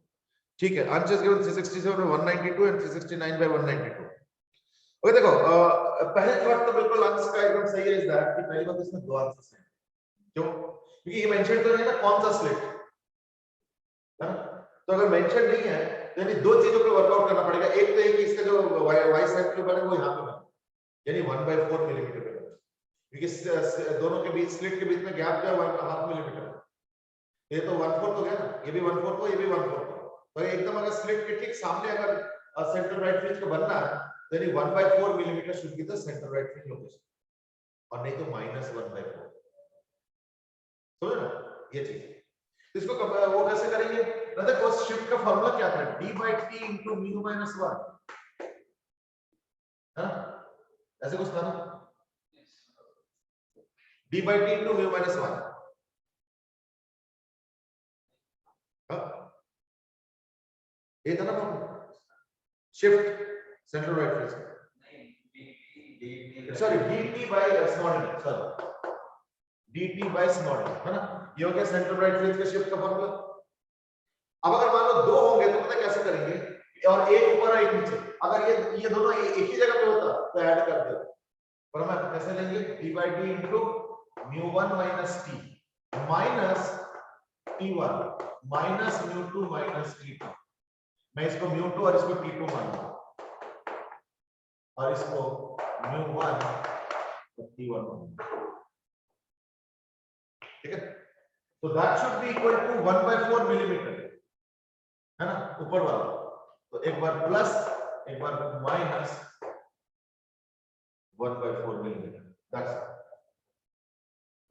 ठीक है. Ansh has given 367 by 192 and 369 by 192. Okay देखो, पहले बात तो बिल्कुल अंश का एकदम सही है, इस दैट कि पहली बात इसमें दो आंसर्स हैं. क्यों? क्योंकि ये मेंशन तो नहीं है ना कौन सा स्लिट है ना, तो अगर मेंशन नहीं है तो यानी दो चीजों पे वर्कआउट करना पड़ेगा. एक तो ये कि इसका जो वाई साइड पे बने वो यहाँ पे बने, यानी 1/4 मिलीमीटर पे बने, क्योंकि दोनों के बीच स्लिट के बीच में गैप जो है 1.5 मिलीमीटर. ये तो 1/4 हो गया ना, ये भी 1/4 हो, ये भी 1/4 हो, तो एकदम अगर स्लिट के ठीक सामने अगर सेंटर राइट फ्रिंज को बनना है तो यानी 1/4 millimetre should be the centre right fringe location, और नहीं तो -1/4. समझ ना ये चीज. इसको वो कैसे करेंगे? देखो शिफ्ट का फार्मूला क्या था, d/t * μ - 1, है ना? ऐसे कुछ था ना, d/t * μ - 1. ये था ना shift centre right fringe, sorry dt by small d, sorry dt by small d, है ना? ये हो गया सेंटर राइट फ्रिंज का शिफ्ट का फार्मूला. अब अगर मान लो दो होंगे तो पता कैसे करेंगे, और एक ऊपर और एक नीचे, अगर ये दोनों एक ही जगह पे होता तो ऐड कर दो, पर हम कैसे लेंगे, d/t * μ1 - t minus t1 minus μ2 minus t2. मैं इसको μ2 और इसको t2 मानूंगा, और इसको μ1 और t1 मानूंगा. ठीक है, तो that should be equal to 1/4 millimetre, है ना, ऊपर वाला. तो एक बार प्लस एक बार माइनस 1/4 मिलीमीटर. दैट्स,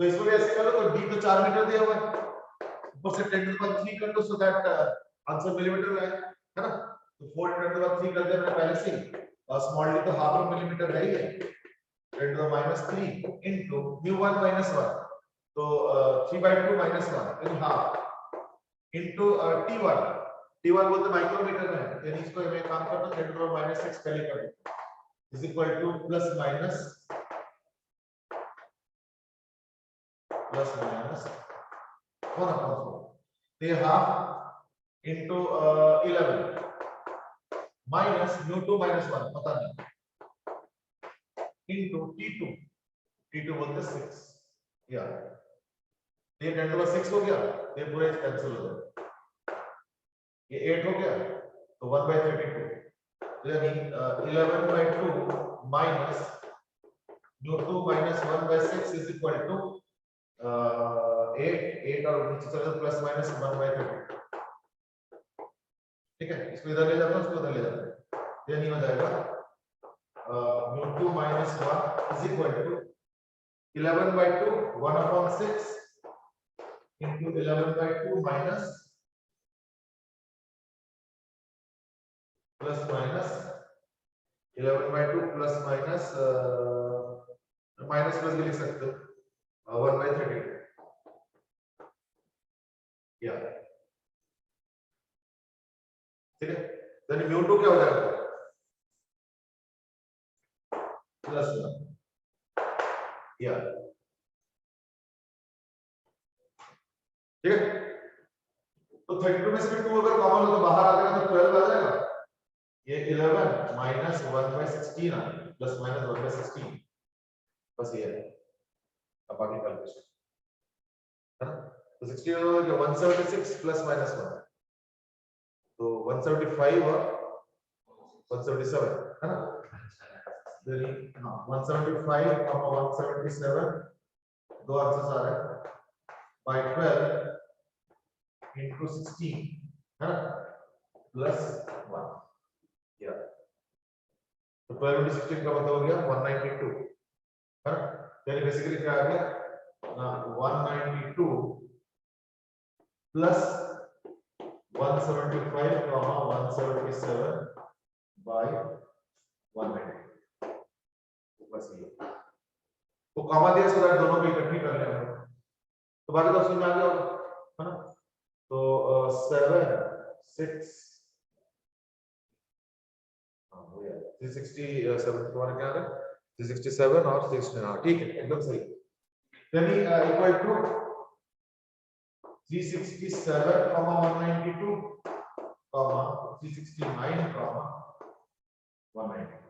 तो इसमें भी ऐसे करो तो d तो 4 मीटर दिया हुआ है, ऊपर से 10⁻³ कर दो, सो दैट आंसर मिलीमीटर में है ना. तो 4 × 10⁻³ कर दिया पहले से, और स्मॉल d तो ½ मिलीमीटर है ही है, 10⁻³ इनटू μ1 - 1, तो 3/2 - 1 इन हाफ इनटू t1 बोलते माइक्रोमीटर में है, यानी इसको मैं काम करता हूं 10⁻⁻6 पहले कर दो, is equal two plus minus 1/4, तो ये हाफ इनटू 11 माइनस μ2 - 1 पता नहीं, इनटू t2 बोलते 6, या ये 10⁻6 हो गया, ये पूरे कैंसिल हो गया, ये 8 हो गया, तो 1/32, यानी 11/2 माइनस μ2 - 1/6 इज इक्वल टू 8 और नीचे चले तो प्लस माइनस 1/32. ठीक है, इसको इधर ले जाता हूं, इसको उधर ले जाता हूं, यानी हो जाएगा μ2 - 1 is equal to 11/2 1/6 into 11/2 minus plus minus 11/2 plus minus minus plus भी लिख सकते हो 1/32, या ठीक है. तो μ2 क्या हो जाएगा, +1, या ठीक है. तो 32 में से 2 अगर कॉमन हो तो बाहर आ जाएगा, तो 12 आ जाएगा. ये 11 माइनस 1/16 आ प्लस माइनस 1/16, बस ये है. अब बाकी कैलकुलेशन है ना, तो 16 हो 176 प्लस माइनस 1, तो 175 और 177 है ना. यानी हां 175 और 177 दो आंसर्स आ रहे हैं by 12 into 16 है ना प्लस 1, या तो 12 into 16 का मतलब हो गया 192 है ना. यानी बेसिकली क्या आ गया 192 plus 175 comma 177 by 190 बस ये तो कॉमा दिया सो दैट दोनों को इकट्ठी कर लें हम लोग। तो बाकी तो समझ में आ गया होगा, है ना? तो 7 6 हो गया 367 तुम्हारा क्या है 367 और 16 हाँ ठीक है एकदम सही। यानी equal to 367 comma 192 comma 369 comma 190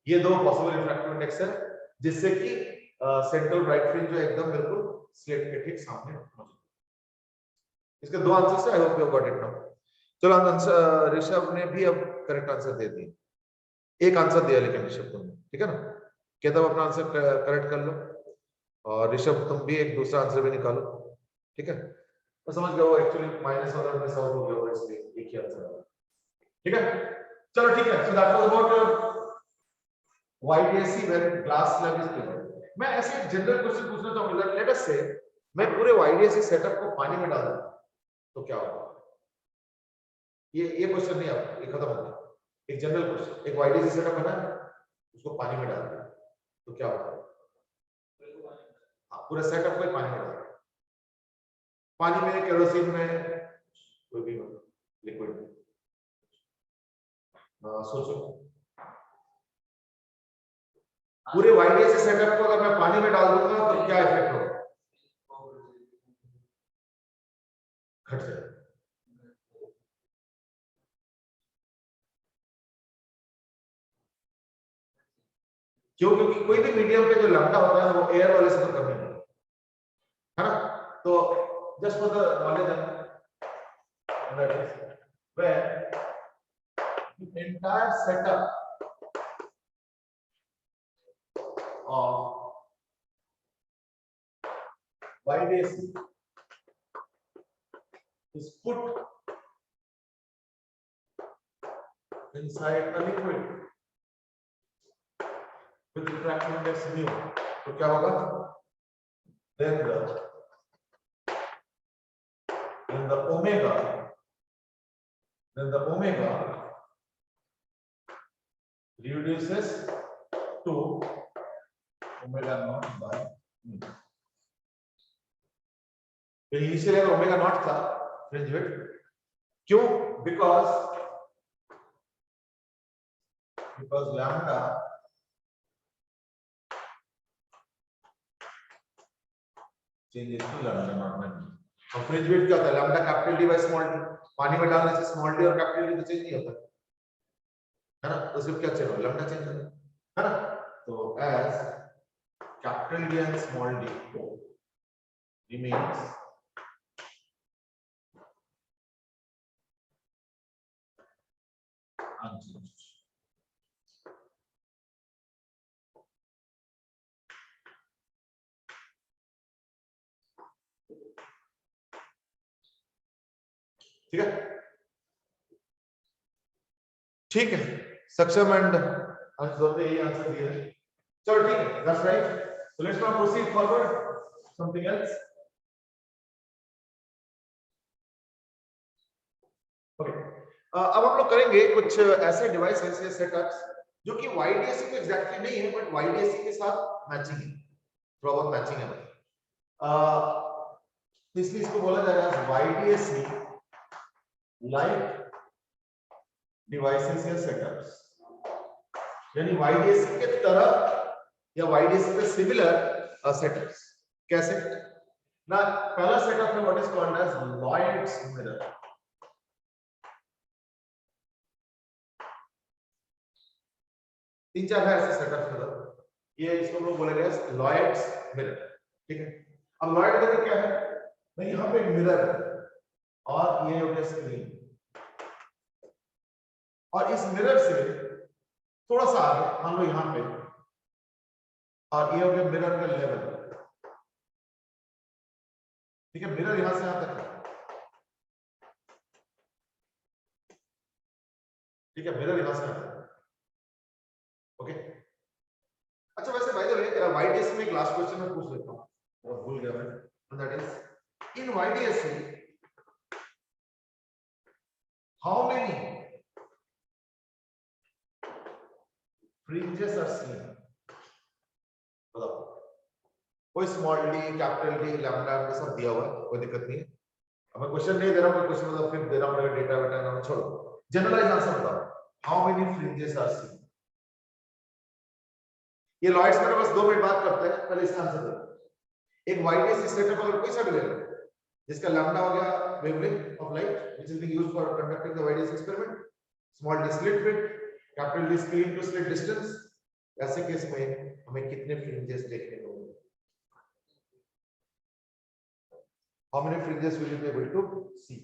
ये दो पॉसिबल रिफ्रैक्टिव इंडेक्स है जिससे कि सेंट्रल राइट फ्रिंज जो एकदम बिल्कुल स्लेट के ठीक सामने मौजूद है। इसके दो आंसर्स है, I hope you got it now. चलो आंसर ऋषभ ने भी अब करेक्ट आंसर दे दिया, एक आंसर दिया लेकिन ऋषभ तुमने, ठीक है ना? क्या तब अपना आंसर करेक्ट कर लो और ऋषभ तुम भी एक दूसरा आंसर भी निकालो, ठीक है? तो समझ गए वो एक्चुअली माइनस वाला में सॉल्व हो गया वो, इसलिए एक ही आंसर है, ठीक है? चलो ठीक है, so that was about YDSC when glass slab is given। मैं ऐसे जनरल क्वेश्चन पूछना चाहूंगा, लेट अस से मैं पूरे YDSC सेटअप को पानी में डाल दूं तो क्या होगा? ये क्वेश्चन नहीं, आप ये खत्म हो गया। एक जनरल क्वेश्चन, एक YDSC सेटअप बना है उसको पानी में डाल दिया तो क्या होगा? हाँ, पूरा सेटअप को पानी में डाल दिया, पानी में, केरोसिन में, कोई भी लिक्विड में, सोचो पूरे YDSC सेटअप को अगर मैं पानी में डाल दूंगा तो क्या इफेक्ट होगा? घट जाएगा। क्यों? क्योंकि कोई भी मीडियम पे जो लैम्डा होता है वो एयर वाले से तो कम नहीं है ना? तो just for the knowledge where the entire setup of YDSC is put inside a liquid with refractive index mu, तो क्या होगा? Then the omega reduces to omega naught by mu। Initially अगर ओमेगा नॉट था fringe width, क्यों? Because lambda changes to lambda naught by mu। और fringe width क्या होता है? Lambda capital D by small d. पानी में डालने से स्मॉल डी और कैपिटल डी तो चेंज नहीं होता है ना? तो सिर्फ क्या चेंज होगा? लैम्डा चेंज होगा, है ना? तो as capital D and small d remains unchanged। ठीक है, ठीक है, सक्षम एंड अंश दोनों यही आंसर दिए। चलो ठीक है, that's right. So let's now proceed forward something else. Okay, अब हम लोग करेंगे कुछ ऐसे डिवाइसेस या सेटअप्स जो कि YDSC को एग्जैक्टली नहीं है बट YDSC के साथ मैचिंग है, थोड़ा बहुत मैचिंग है। इसलिए इसको बोला जाएगा YDSC लाइक डिवाइसेस या सेटअप्स, यानी YDSC के तरह या YDSC के सिमिलर सेटअप्स। कैसे ना? पहला सेटअप है what is called as Lloyd's mirror. तीन चार है ऐसे सेटअप, मतलब ये इसको हम लोग बोलेंगे लॉयड्स मिरर, ठीक है? अब लॉयड मिरर क्या है? भाई यहाँ पे एक मिरर है और ये हो गया स्क्रीन, और इस मिरर से थोड़ा सा आगे मान लो यहाँ पे, और ये हो गया मिरर का लेवल, ठीक है? मिरर यहां से यहां तक है, ठीक है? मिरर यहां से यहां तक, ओके? अच्छा, वैसे भाई YDSC में एक लास्ट क्वेश्चन मैं पूछ लेता हूँ। भूल गया मैं, and that is in YDSC how many fringes are seen? बताओ, कोई small D, capital D, lambda का सब दिया हुआ है, कोई दिक्कत नहीं है। अब मैं क्वेश्चन नहीं दे रहा हूँ, क्वेश्चन मतलब फिर दे रहा हूँ डेटा वेटा ना, छोड़ो, जनरलाइज आंसर बताओ, how many fringes are seen? ये लॉयड्स में बस 2 मिनट बात करते हैं, पहले इसका आंसर दो। एक वाइडनेस सेटअप अगर कोई सा भी ले लो, जिसका लैम्डा हो गया wavelength of light which is being used for conducting the wideness experiment, small d slit width, capital D screen to slit distance, ऐसे केस में हमें कितने फ्रिंजेस देखने को मिलेंगे? How many fringes will you be able to see?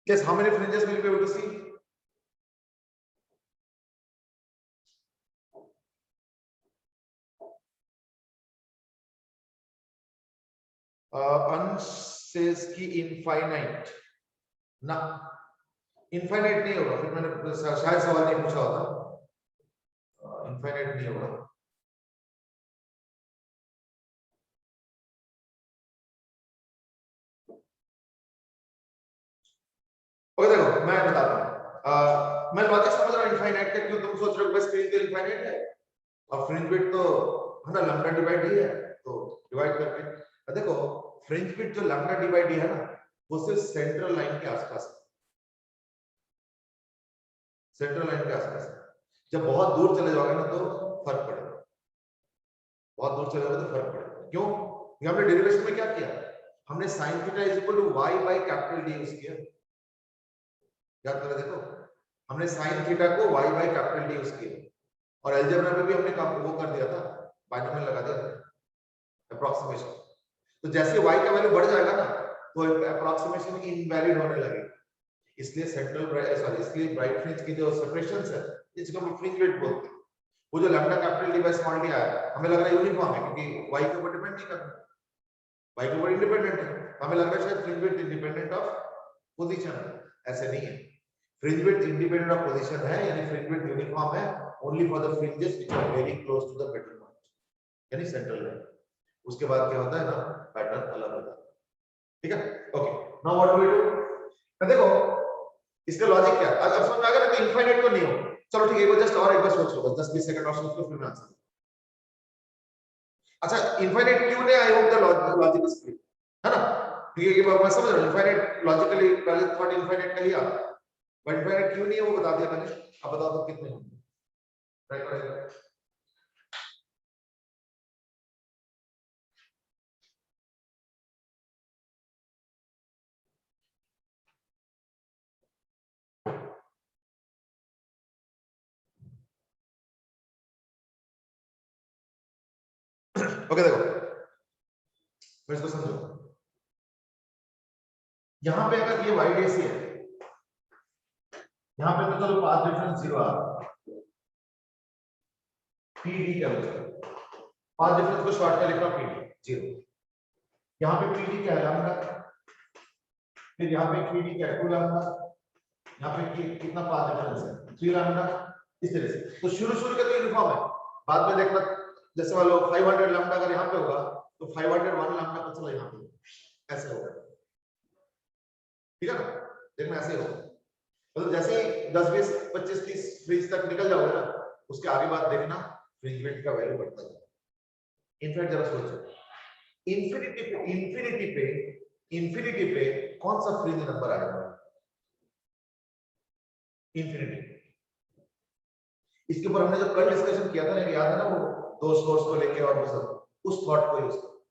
Guess how many fringes will you be able to see? अंश says कि infinite ना, इनफाइनाइट नहीं होगा, फिर मैंने शायद सवाल नहीं पूछा होता, इनफाइनाइट नहीं होगा। ओके देखो मैं बताता हूँ, मैं लॉजिक समझ रहा हूँ इनफाइनाइट का, क्यों तुम सोच रहे हो बस स्क्रीन तो इनफाइनाइट है और फ्रिंज विड्थ तो है ना लैम्डा डिवाइड ही है, तो डिवाइड करके देखो फ्रिंज विड्थ जो लैम्डा डिवाइड ही है ना, वो सिर्फ सेंट्रल लाइन के आसपास है, सेंट्रल लाइन के आसपास है। जब बहुत दूर चले जाओगे ना तो फर्क पड़ेगा, बहुत दूर चले जाओगे तो फर्क पड़ेगा। क्यों? हमने डेरिवेशन में क्या किया, हमने sin theta is equal to y by capital D use किया, याद करो देखो, हमने sin थीटा को y by capital D use किया, और अलजेब्रा में भी हमने काम वो कर दिया था, बाइनोमियल लगा दिया था, अप्रोक्सीमेशन। तो जैसे y का वैल्यू बढ़ जाएगा ना तो अप्रोक्सीमेशन इनवैलिड होने लगेगी, इसलिए सेंट्रल सॉरी इसलिए ब्राइट फ्रिंज की जो सेपरेशंस है इसको हम फ्रिंज वेट बोलते हैं। वो जो lambda capital D by small D आया, हमें लग रहा है यूनिफॉर्म है क्योंकि y के ऊपर डिपेंड नहीं करता, y के ऊपर इंडिपेंडेंट है, हमें लग रहा है शायद fringe width independent of position है, ऐसे नहीं है। Fringe width independent of position है, यानी फ्रिंज वेट यूनिफॉर्म है only for the fringes which are very close to the middle point, यानी सेंट्रल लाइन। उसके बाद क्या होता है ना, पैटर्न अलग होता है, ठीक है। Okay now what do we do? देखो इसका लॉजिक क्या है, अगर समझ में आ गया ना कि इनफाइनाइट तो नहीं हो, चलो ठीक है, एक बार जस्ट और एक बार सोच लो, बस 10-20 सेकंड और सोच लो फिर मैं आंसर। अच्छा इनफाइनाइट क्यों नहीं, I hope the logic is clear, है ना, ठीक है, मैं समझ रहा हूं इनफाइनाइट लॉजिकली पहले थॉट इनफाइनाइट का ही आ, बट इनफाइनाइट क्यों नहीं है वो बता दिया मैंने, अब बताओ तो कितने होंगे, ट्राई करेंगे। ओके देखो मैं इसको समझो, यहां पे अगर ये YDC है, यहां पे तो चलो पाथ डिफरेंस 0 आ रहा है, PD क्या होगा, पाथ डिफरेंस को शॉर्ट में लिखना PD 0, यहां पे PD क्या है लैम्डा, फिर यहां पे PD क्या है 2 लैम्डा, यहां पे कितना पाथ डिफरेंस है 3 लैम्डा, इस तरह से। तो शुरू के तो यूनिफॉर्म है, बाद में देखना जैसे मान लो 500 लैम्डा अगर यहां पे होगा तो 501 लैम्डा का चला यहां पे ऐसे होगा, ठीक है ना, देखना ऐसे होगा, मतलब जैसे ही 10 20 25 30 फ्रिंज तक निकल जाओगे ना उसके आगे बाद देखना फ्रिंज वेट का वैल्यू बढ़ता जाएगा। इनफैक्ट जरा सोचो इंफिनिटी पे कौन सा फ्रिंज नंबर आएगा, इंफिनिटी, इसके ऊपर हमने जो कल डिस्कशन किया था ना, याद है ना, वो दो सोर्स को लेके और वो सब, उस थॉट को यूज करो,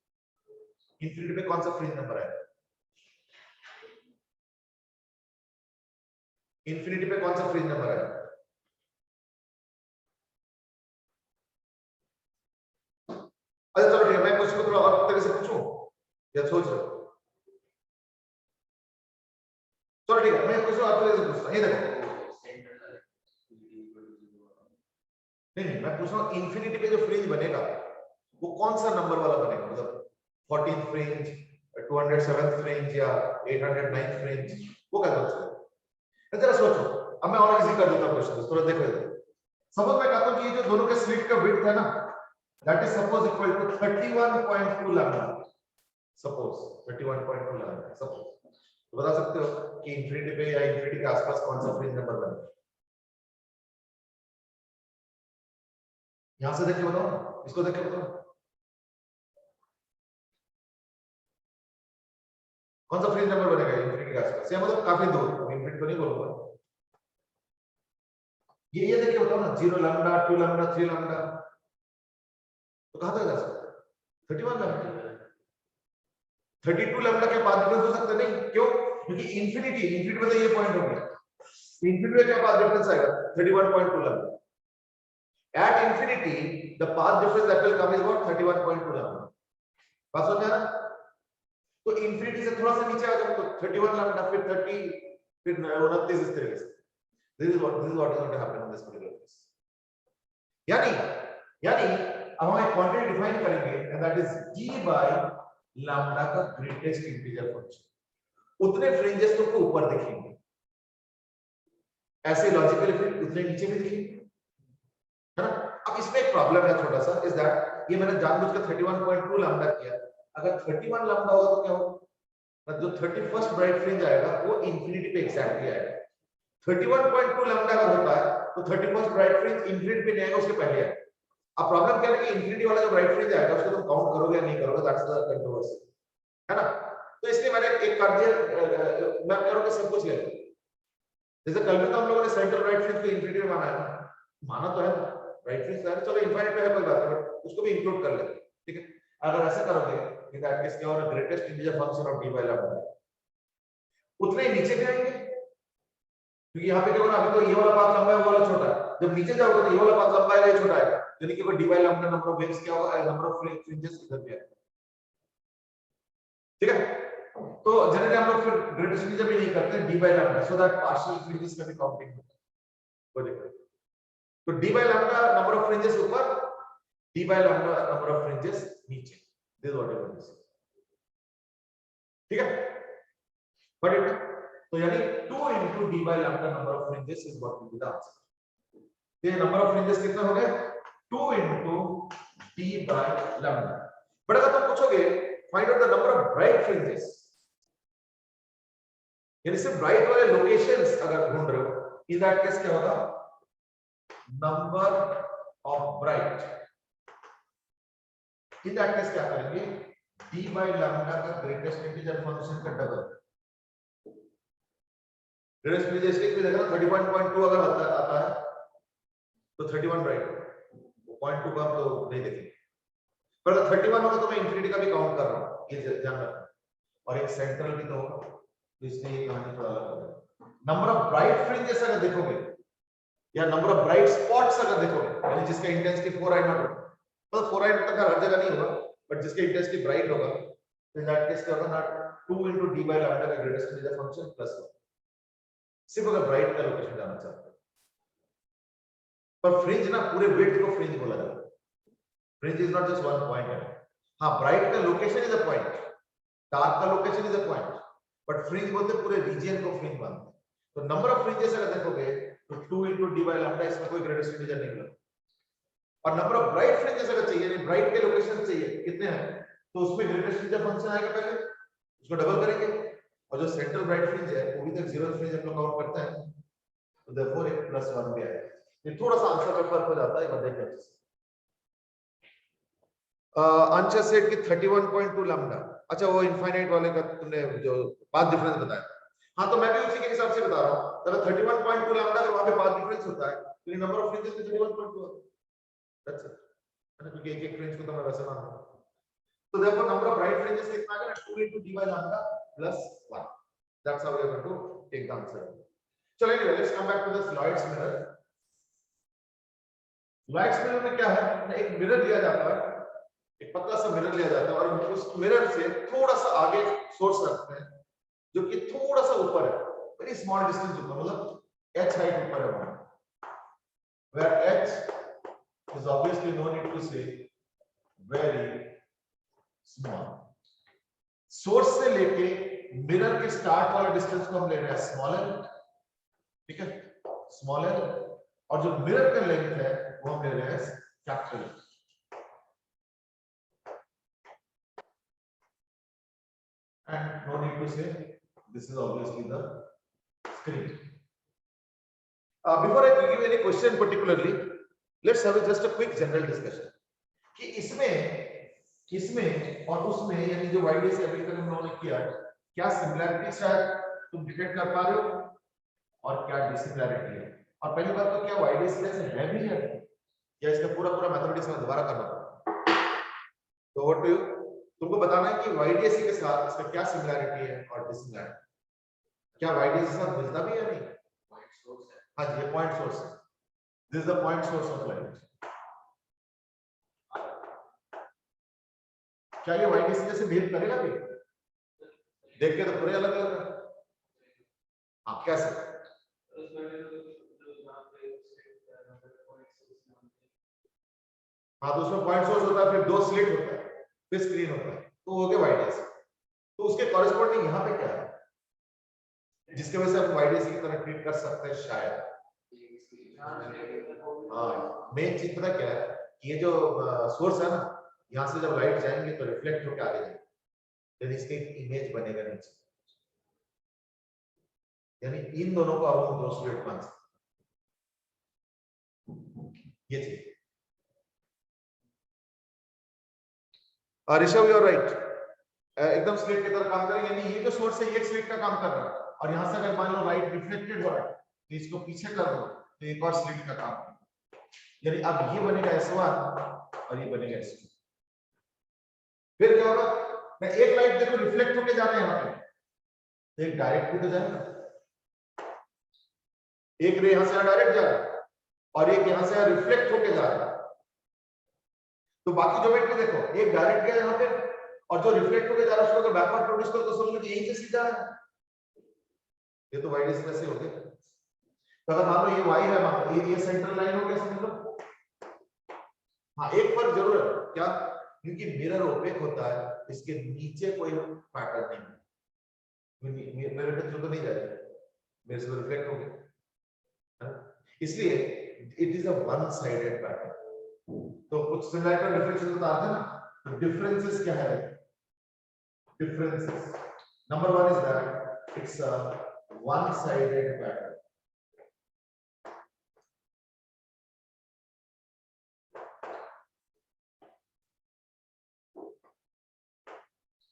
इंफिनिटी पे कौन सा फ्रिंज नंबर आएगा, इंफिनिटी पे कौन सा फ्रिंज नंबर आएगा, या सोच रहे हो? चलो ठीक है, मैं क्वेश्चन आपको ऐसे पूछता हूं, ये देखो। नहीं, मैं पूछ रहा हूँ इंफिनिटी पे जो फ्रिंज बनेगा वो कौन सा नंबर वाला बनेगा, मतलब 14th फ्रिंज, 207th फ्रिंज या 809th फ्रिंज, वो क्या बोल सकते हैं? जरा सोचो। अब मैं और इजी कर देता हूं क्वेश्चन, थोड़ा देखो इधर। सपोज मैं कहता हूं कि ये जो दोनों के स्लिट का विड्थ है ना, that is suppose equal to 31.2 lambda. Suppose 31.2 lambda suppose. तो बता सकते हो कि इंफिनिटी पे या इंफिनिटी के आसपास कौन सा फ्रिंज नंबर बनेगा? यहां से देख के बताओ ना, इसको देख के बताओ कौन सा फ्रिंज नंबर बनेगा इंफिनिटी के आसपास, या मतलब काफी दूर, इंफिनिटी तो नहीं बोलूंगा। ये देख के बताओ ना, 0 लैम्डा, 2 लैम्डा, 3 लैम्डा, तो कहां तक जा सकता है? 31 लैम्डा। 32 लैम्डा के पाथ डिफरेंस हो सकता है? नहीं, क्यों? क्योंकि इंफिनिटी मतलब ये पॉइंट हो गया, इंफिनिटी में क्या पाथ डिफरेंस आएगा? 31.2 lambda. At infinity, the path difference that will come is what? 31.2 lambda. बात समझ में आ रहा? तो इंफिनिटी से थोड़ा सा नीचे आ जाओ तो 31 लैम्डा, फिर 30, फिर 29, इस तरीके से। This is what is going to happen in this particular case. यानी अब हम एक क्वांटिटी डिफाइन करेंगे and that is d by lambda का ग्रेटेस्ट इंटीजर फंक्शन। उतने फ्रिंजेस तुमको ऊपर दिखेंगे, ऐसे लॉजिकली फिर उतने नीचे भी दिखेंगे, है ना? अब इसमें एक प्रॉब्लम है छोटा सा, इज दैट ये मैंने जानबूझकर 31.2 लैम्डा किया। अगर 31 लैम्डा होगा तो क्या होगा? जो 31st ब्राइट फ्रिंज आएगा वो इंफिनिटी पे एग्जैक्टली आएगा। 31.2 लैम्डा अगर होता है तो 31st ब्राइट फ्रिंज इंफिनिटी पे नहीं आएगा, उसके पहले आएगा। अब प्रॉब्लम क्या है कि इंफिनिटी वाला जो ब्राइट फ्रिंज आएगा उसको तुम काउंट करोगे या नहीं करोगे, दैट्स द कंट्रोवर्सी, है ना? तो इसलिए मैंने एक कर दिया, मैं करूंगा सब कुछ ले लो। जैसे कल में तो हम लोगों ने सेंट्रल ब्राइट फ्रिंज को इंफिनिटी में माना है, माना तो है राइट फ्रिंज है, चलो इनफाइनाइट पे है कोई बात नहीं, बट उसको भी इंक्लूड कर लेते हैं, ठीक है? अगर ऐसा करोगे कि दैट मींस क्या होगा, greatest integer function of d by lambda उतने ही नीचे भी आएंगे, क्योंकि यहाँ पे क्या होगा, अभी तो ये वाला पाथ लंबा है, वो वाला छोटा है। जब नीचे जाओगे तो ये वाला पाथ लंबा है, ये छोटा है, यानी कि वो d by lambda number of waves क्या होगा, नंबर ऑफ फ्रिंजेस इधर भी आएगा, ठीक है? तो जनरली हम लोग फिर ग्रेटेस्ट इंटीजर भी नहीं करते d by lambda, so that partial fringes का भी काउंटिंग होता है, वो देखो। तो d by lambda number of fringes ऊपर, d by lambda number of fringes नीचे, दिस व्हाट इट इज, ठीक है? बट इट, तो यानी 2 into d by lambda number of fringes is what will be the answer. ये number of fringes कितना हो गया? 2 into d by lambda. But अगर तुम पूछोगे find out the number of bright fringes, यानी सिर्फ ब्राइट वाले लोकेशंस अगर ढूंढ रहे हो, इन दैट केस क्या होगा? Number of bright, in that case क्या करेंगे? d by lambda का ग्रेटेस्ट इंटीजर फंक्शन का डबल। ग्रेटेस्ट इंटीजर इसलिए देखा 31.2 अगर आता है तो 31 राइट, 0.2 का हम तो नहीं देखेंगे, पर अगर 31 होगा तो मैं इंफिनिटी का भी काउंट कर रहा हूं, ये ध्यान रखना। और एक सेंट्रल भी तो होगा, तो इसलिए ये कहानी थोड़ा अलग होगा। नंबर ऑफ ब्राइट फ्रिंजेस अगर देखोगे या नंबर ऑफ ब्राइट स्पॉट्स अगर देखोगे, यानी जिसका इंटेंसिटी 4i नॉट होगा, मतलब 4i नॉट तक हर जगह नहीं होगा, बट जिसका इंटेंसिटी ब्राइट होगा, तो इन दैट केस क्या होगा ना, 2 into d by lambda का ग्रेटेस्ट इंटीजर फंक्शन प्लस 1, सिर्फ अगर ब्राइट का लोकेशन जानना चाहते हो। पर फ्रिंज ना पूरे विड्थ को फ्रिंज बोला जाता है, fringe is not just one point. हाँ, ब्राइट का location is a point, dark का location is a point, but fringe बोलते पूरे रीजन को फ्रिंज मानते हैं। तो नंबर ऑफ फ्रिंजेस अगर देखोगे तो 2 into d by lambda, इसमें कोई ग्रेटेस्ट इंटीजर नहीं मिला। और नंबर ऑफ ब्राइट फ्रिंजेस अगर चाहिए, ब्राइट के लोकेशन चाहिए कितने हैं, तो उसमें ग्रेटेस्ट इंटीजर फंक्शन आएगा, पहले उसको डबल करेंगे, और जो सेंट्रल ब्राइट फ्रिंज है वो भी तक जीरो फ्रिंज हम लोग काउंट करते हैं, तो देयरफॉर एक प्लस 1 भी आएगा। ये थोड़ा सा आंसर में फर्क हो जाता है, देखिए अच्छे से। आंसर सेट की 31.2 लैम्डा, अच्छा वो इनफाइनाइट वाले का तुमने जो पाथ डिफरेंस बताया, हाँ तो मैं भी उसी के हिसाब से बता रहा हूं, अगर 31.2 लैम्डा अगर वहां पे पाथ डिफरेंस होता है तो ये नंबर ऑफ फ्रिंजेस में 31.2 होता है, दैट्स इट, है ना? क्योंकि एक एक फ्रिंज को तो मैं वैसे मान रहा हूं, तो therefore number of bright fringes कितना आएगा? 2 into d by lambda plus 1, that's how we are going to take the answer. चलो anyway, let's come back to this Lloyd's mirror. Lloyd's mirror में क्या है, एक मिरर दिया जाता है एक पतला सा मिरर लिया जाता है और उस मिरर से थोड़ा सा आगे सोर्स रखते हैं जो कि थोड़ा सा ऊपर है, वेरी स्मॉल डिस्टेंस ऊपर, मतलब h हाइट ऊपर है वहां, where h is obviously no need to say very small. Source से लेके मिरर के स्टार्ट वाला डिस्टेंस को हम ले रहे हैं स्मॉलर, ठीक है, स्मॉलर, और जो मिरर का लेंथ है वो हम ले रहे हैं capital. And no need to say this is obviously the screen. Before I give any question particularly, let's have just a quick general discussion कि इसमें और उसमें, यानी जो YDS अभी तक हम लोगों ने किया, क्या सिमिलैरिटी शायद तुम डिटेक्ट कर पा रहे हो और क्या डिसिमिलैरिटी है। और पहली बात तो क्या YDS जैसे है भी है, या इसका पूरा मैथमेटिक्स में दोबारा करना पड़ेगा। तो व्हाट डू यू, तुमको बताना है कि YDS के साथ इसका क्या सिमिलैरिटी है और डिसिमिलैरिटी, क्या YDS के साथ मिलता भी है नहीं। पॉइंट सोर्स है, हां जी, ये पॉइंट सोर्स है, this is the point source of light. क्या ये YDS जैसे बिहेव करेगा भी? देख के तो पूरे अलग अलग है। हाँ, कैसे? हाँ, तो उसमें पॉइंट सोर्स होता है, फिर दो स्लिट होता है, फिर स्क्रीन होता है, तो हो गया YDS। तो उसके कॉरेस्पॉन्डिंग यहाँ पे क्या है जिसके वजह से आप YDS की तरह ट्रीट कर सकते हैं शायद। हाँ, मेन चीज पता क्या है, ये जो सोर्स है ना, यहाँ से जब लाइट जाएंगे तो रिफ्लेक्ट होकर आगे जाएंगे, यानी इसकी इमेज बनेगा नीचे, यानी इन दोनों को अब हम दो स्लिट मान सकते, ये चीज। ऋषभ यू आर राइट, एकदम स्लिट की तरह काम करेंगे, यानी ये जो सोर्स है ये स्लिट का काम कर रहा है, और यहां से अगर मान लो लाइट रिफ्लेक्टेड हो रहा है तो इसको पीछे कर दो तो एक और स्लिट का काम, यानी अब ये बनेगा S1 और ये बनेगा S2। फिर क्या होगा, मैं एक लाइट देखो रिफ्लेक्ट होके जा रहा है यहाँ पे, तो एक डायरेक्ट भी तो जाएगा, एक रे यहां से डायरेक्ट जा रहा है और एक यहां से रिफ्लेक्ट होके जा रहा है। तो बाकी ज्योमेट्री देखो, एक डायरेक्ट गया यहाँ पे और जो रिफ्लेक्ट होके जा रहा है उसको अगर बैकवर्ड प्रोड्यूस करो तो समझ लो यहीं से सीधा है, ये तो YDS वैसे हो गया। तो अगर मान लो ये Y है, मान लो ये सेंट्रल लाइन हो गया समझ लो। हाँ, एक फर्क जरूर है, क्या, क्योंकि मिरर ओपेक होता है, इसके नीचे कोई पैटर्न नहीं है, मिरर पे थ्रू तो नहीं जाएगा, मेरे से रिफ्लेक्ट हो गया, इसलिए it is a one sided pattern. तो कुछ सिमिलर डिफरेंसेस बताते हैं ना, तो डिफरेंसेस क्या है, differences. Number one is that it's a one-sided pattern.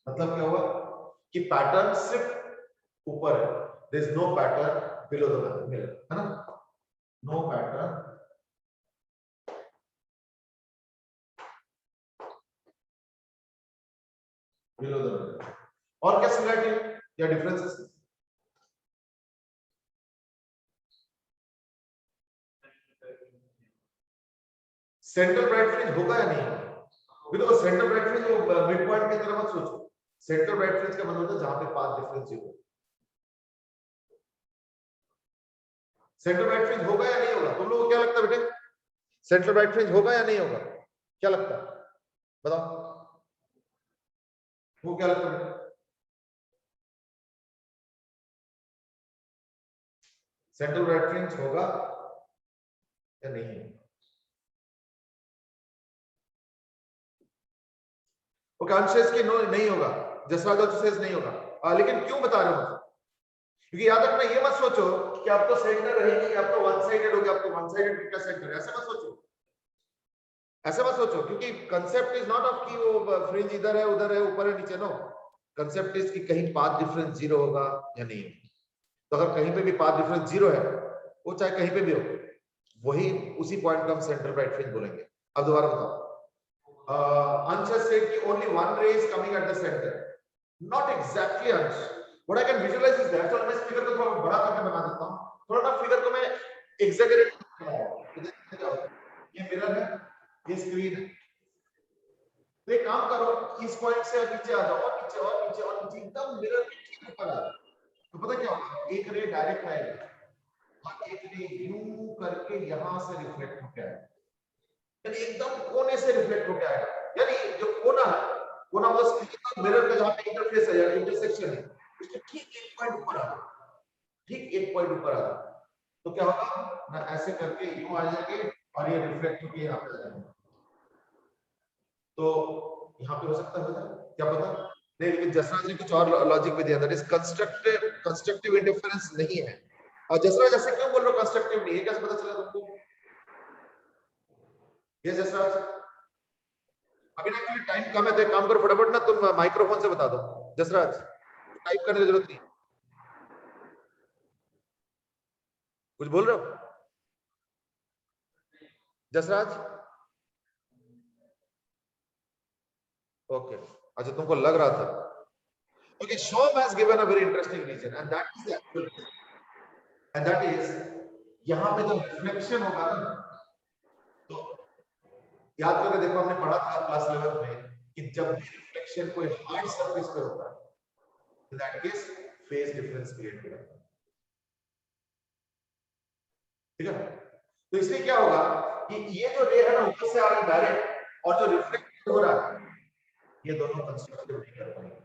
मतलब क्या हुआ कि पैटर्न सिर्फ ऊपर है, there is no pattern below the mirror, है ना, no pattern below the mirror. और क्या सिमिलरिटी या डिफरेंसेस? सेंट्रल ब्राइट फ्रिंज होगा या नहीं? देखो सेंट्रल ब्राइट फ्रिंज वो मिड पॉइंट की तरह मत सोचो, सेंट्रल ब्राइट फ्रिंज का मतलब होता है जहां पे पाथ डिफरेंस हो। सेंट्रल ब्राइट फ्रिंज होगा या नहीं होगा? तुम लोगों को क्या लगता है बेटे, सेंट्रल ब्राइट फ्रिंज होगा या नहीं होगा? क्या लगता है बताओ, वो क्या लगता है? सेंट्रल ब्राइट फ्रिंज होगा या नहीं? ओके, अंशेस की नो नहीं होगा, जसवाद सेज नहीं होगा। लेकिन क्यों बता रहे हो? क्योंकि याद रखना, ये मत सोचो कि आप तो सेंटर रहेगी, आप तो वन साइडेड हो गया, आपको वन साइडेड का सेंटर, ऐसा मत सोचो, ऐसा मत सोचो, क्योंकि कंसेप्ट इज नॉट ऑफ कि वो फ्रिंज इधर है उधर है ऊपर है नीचे, नो, कंसेप्ट इज कि कहीं पाथ डिफरेंस जीरो होगा या नहीं। तो अगर कहीं पे भी पाथ डिफरेंस जीरो है, वो चाहे कहीं पे भी हो, वही उसी पॉइंट को हम सेंटर ब्राइट फ्रिंज बोलेंगे। अब दोबारा बताओ, Ansh has said कि only one ray is coming at the center. Not exactly, Ansh. What I can visualize is that. चलो मैं इस फिगर को थोड़ा बड़ा करके बना देता हूँ। थोड़ा ना फिगर को मैं exaggerate ये मिरर है, ये स्क्रीन है। तो तो एक काम करो, इस पॉइंट से नीचे आ जाओ और नीचे और नीचे और नीचे, एकदम मिरर के ठीक ऊपर आ जाओ। तो पता क्या होगा, एक रे डायरेक्ट आएगा और एक रे यूं करके यहां से रिफ्लेक्ट होकर आएगा, यानी एकदम कोने से रिफ्लेक्ट होकर आएगा। यानी जो कोना है, कोना मतलब मिरर का जहां पे इंटरफेस है या इंटरसेक्शन है, उसके ठीक एक पॉइंट ऊपर आ जाओ, ठीक एक पॉइंट ऊपर आ जाओ। तो क्या होगा ना, ऐसे करके यूं आ जाएंगे और ये रिफ्लेक्ट होकर यहाँ पे आ जाएंगे। तो यहाँ पे हो सकता है, क्या पता नहीं, लेकिन जसराज ने कुछ और लॉजिक भी दिया, दैट इज कंस्ट्रक्टिव इंटरफेरेंस नहीं है। और जसराज ऐसे क्यों बोल रहे हो कंस्ट्रक्टिव नहीं है, कैसे पता चला तुमको? ये जसराज अभी ना एक्चुअली टाइम कम है, तो एक काम करो फटाफट ना, तुम माइक्रोफोन से बता दो। जसराज टाइप करने की जरूरत नहीं, कुछ बोल रहे हो जसराज? ओके, अच्छा तुमको लग रहा था। Okay, Shom has given a very interesting reason, and that is the actual reason. And that is, यहाँ पे जब रिफ्लेक्शन होगा ना, तो याद करके देखो, हमने पढ़ा था क्लास 11 में कि जब भी रिफ्लेक्शन कोई हार्ड सरफेस पे होता है, in that case phase difference create हो जाता है, ठीक है? तो इसलिए क्या होगा कि ये जो रे है ना ऊपर से आ रहा है डायरेक्ट, और जो रिफ्लेक्ट हो रहा है, ये दोनों कंस्ट्रक्टिव नहीं कर पाएंगे,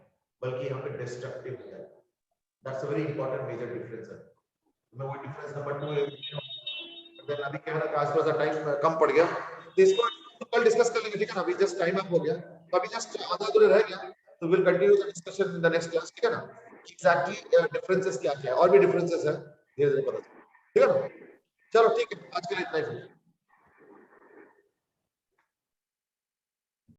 बल्कि यहाँ पे डिस्ट्रक्टिव हो जाएगा। That's a very important major difference है। मैं वो डिफरेंस नंबर 2 देन अभी क्या है ना, आज थोड़ा सा टाइम कम पड़ गया, तो इसको कल डिस्कस कर लेंगे, ठीक है ना? अभी जस्ट टाइम अप हो गया, तो अभी जस्ट आधा अधूरा रह गया, तो will continue the discussion in the next class, ठीक है ना? एग्जैक्टली डिफरेंसेस क्या क्या है, और भी डिफरेंसेस है, धीरे धीरे पता चलेगा, ठीक है ना? चलो ठीक है, आज के लिए इतना ही।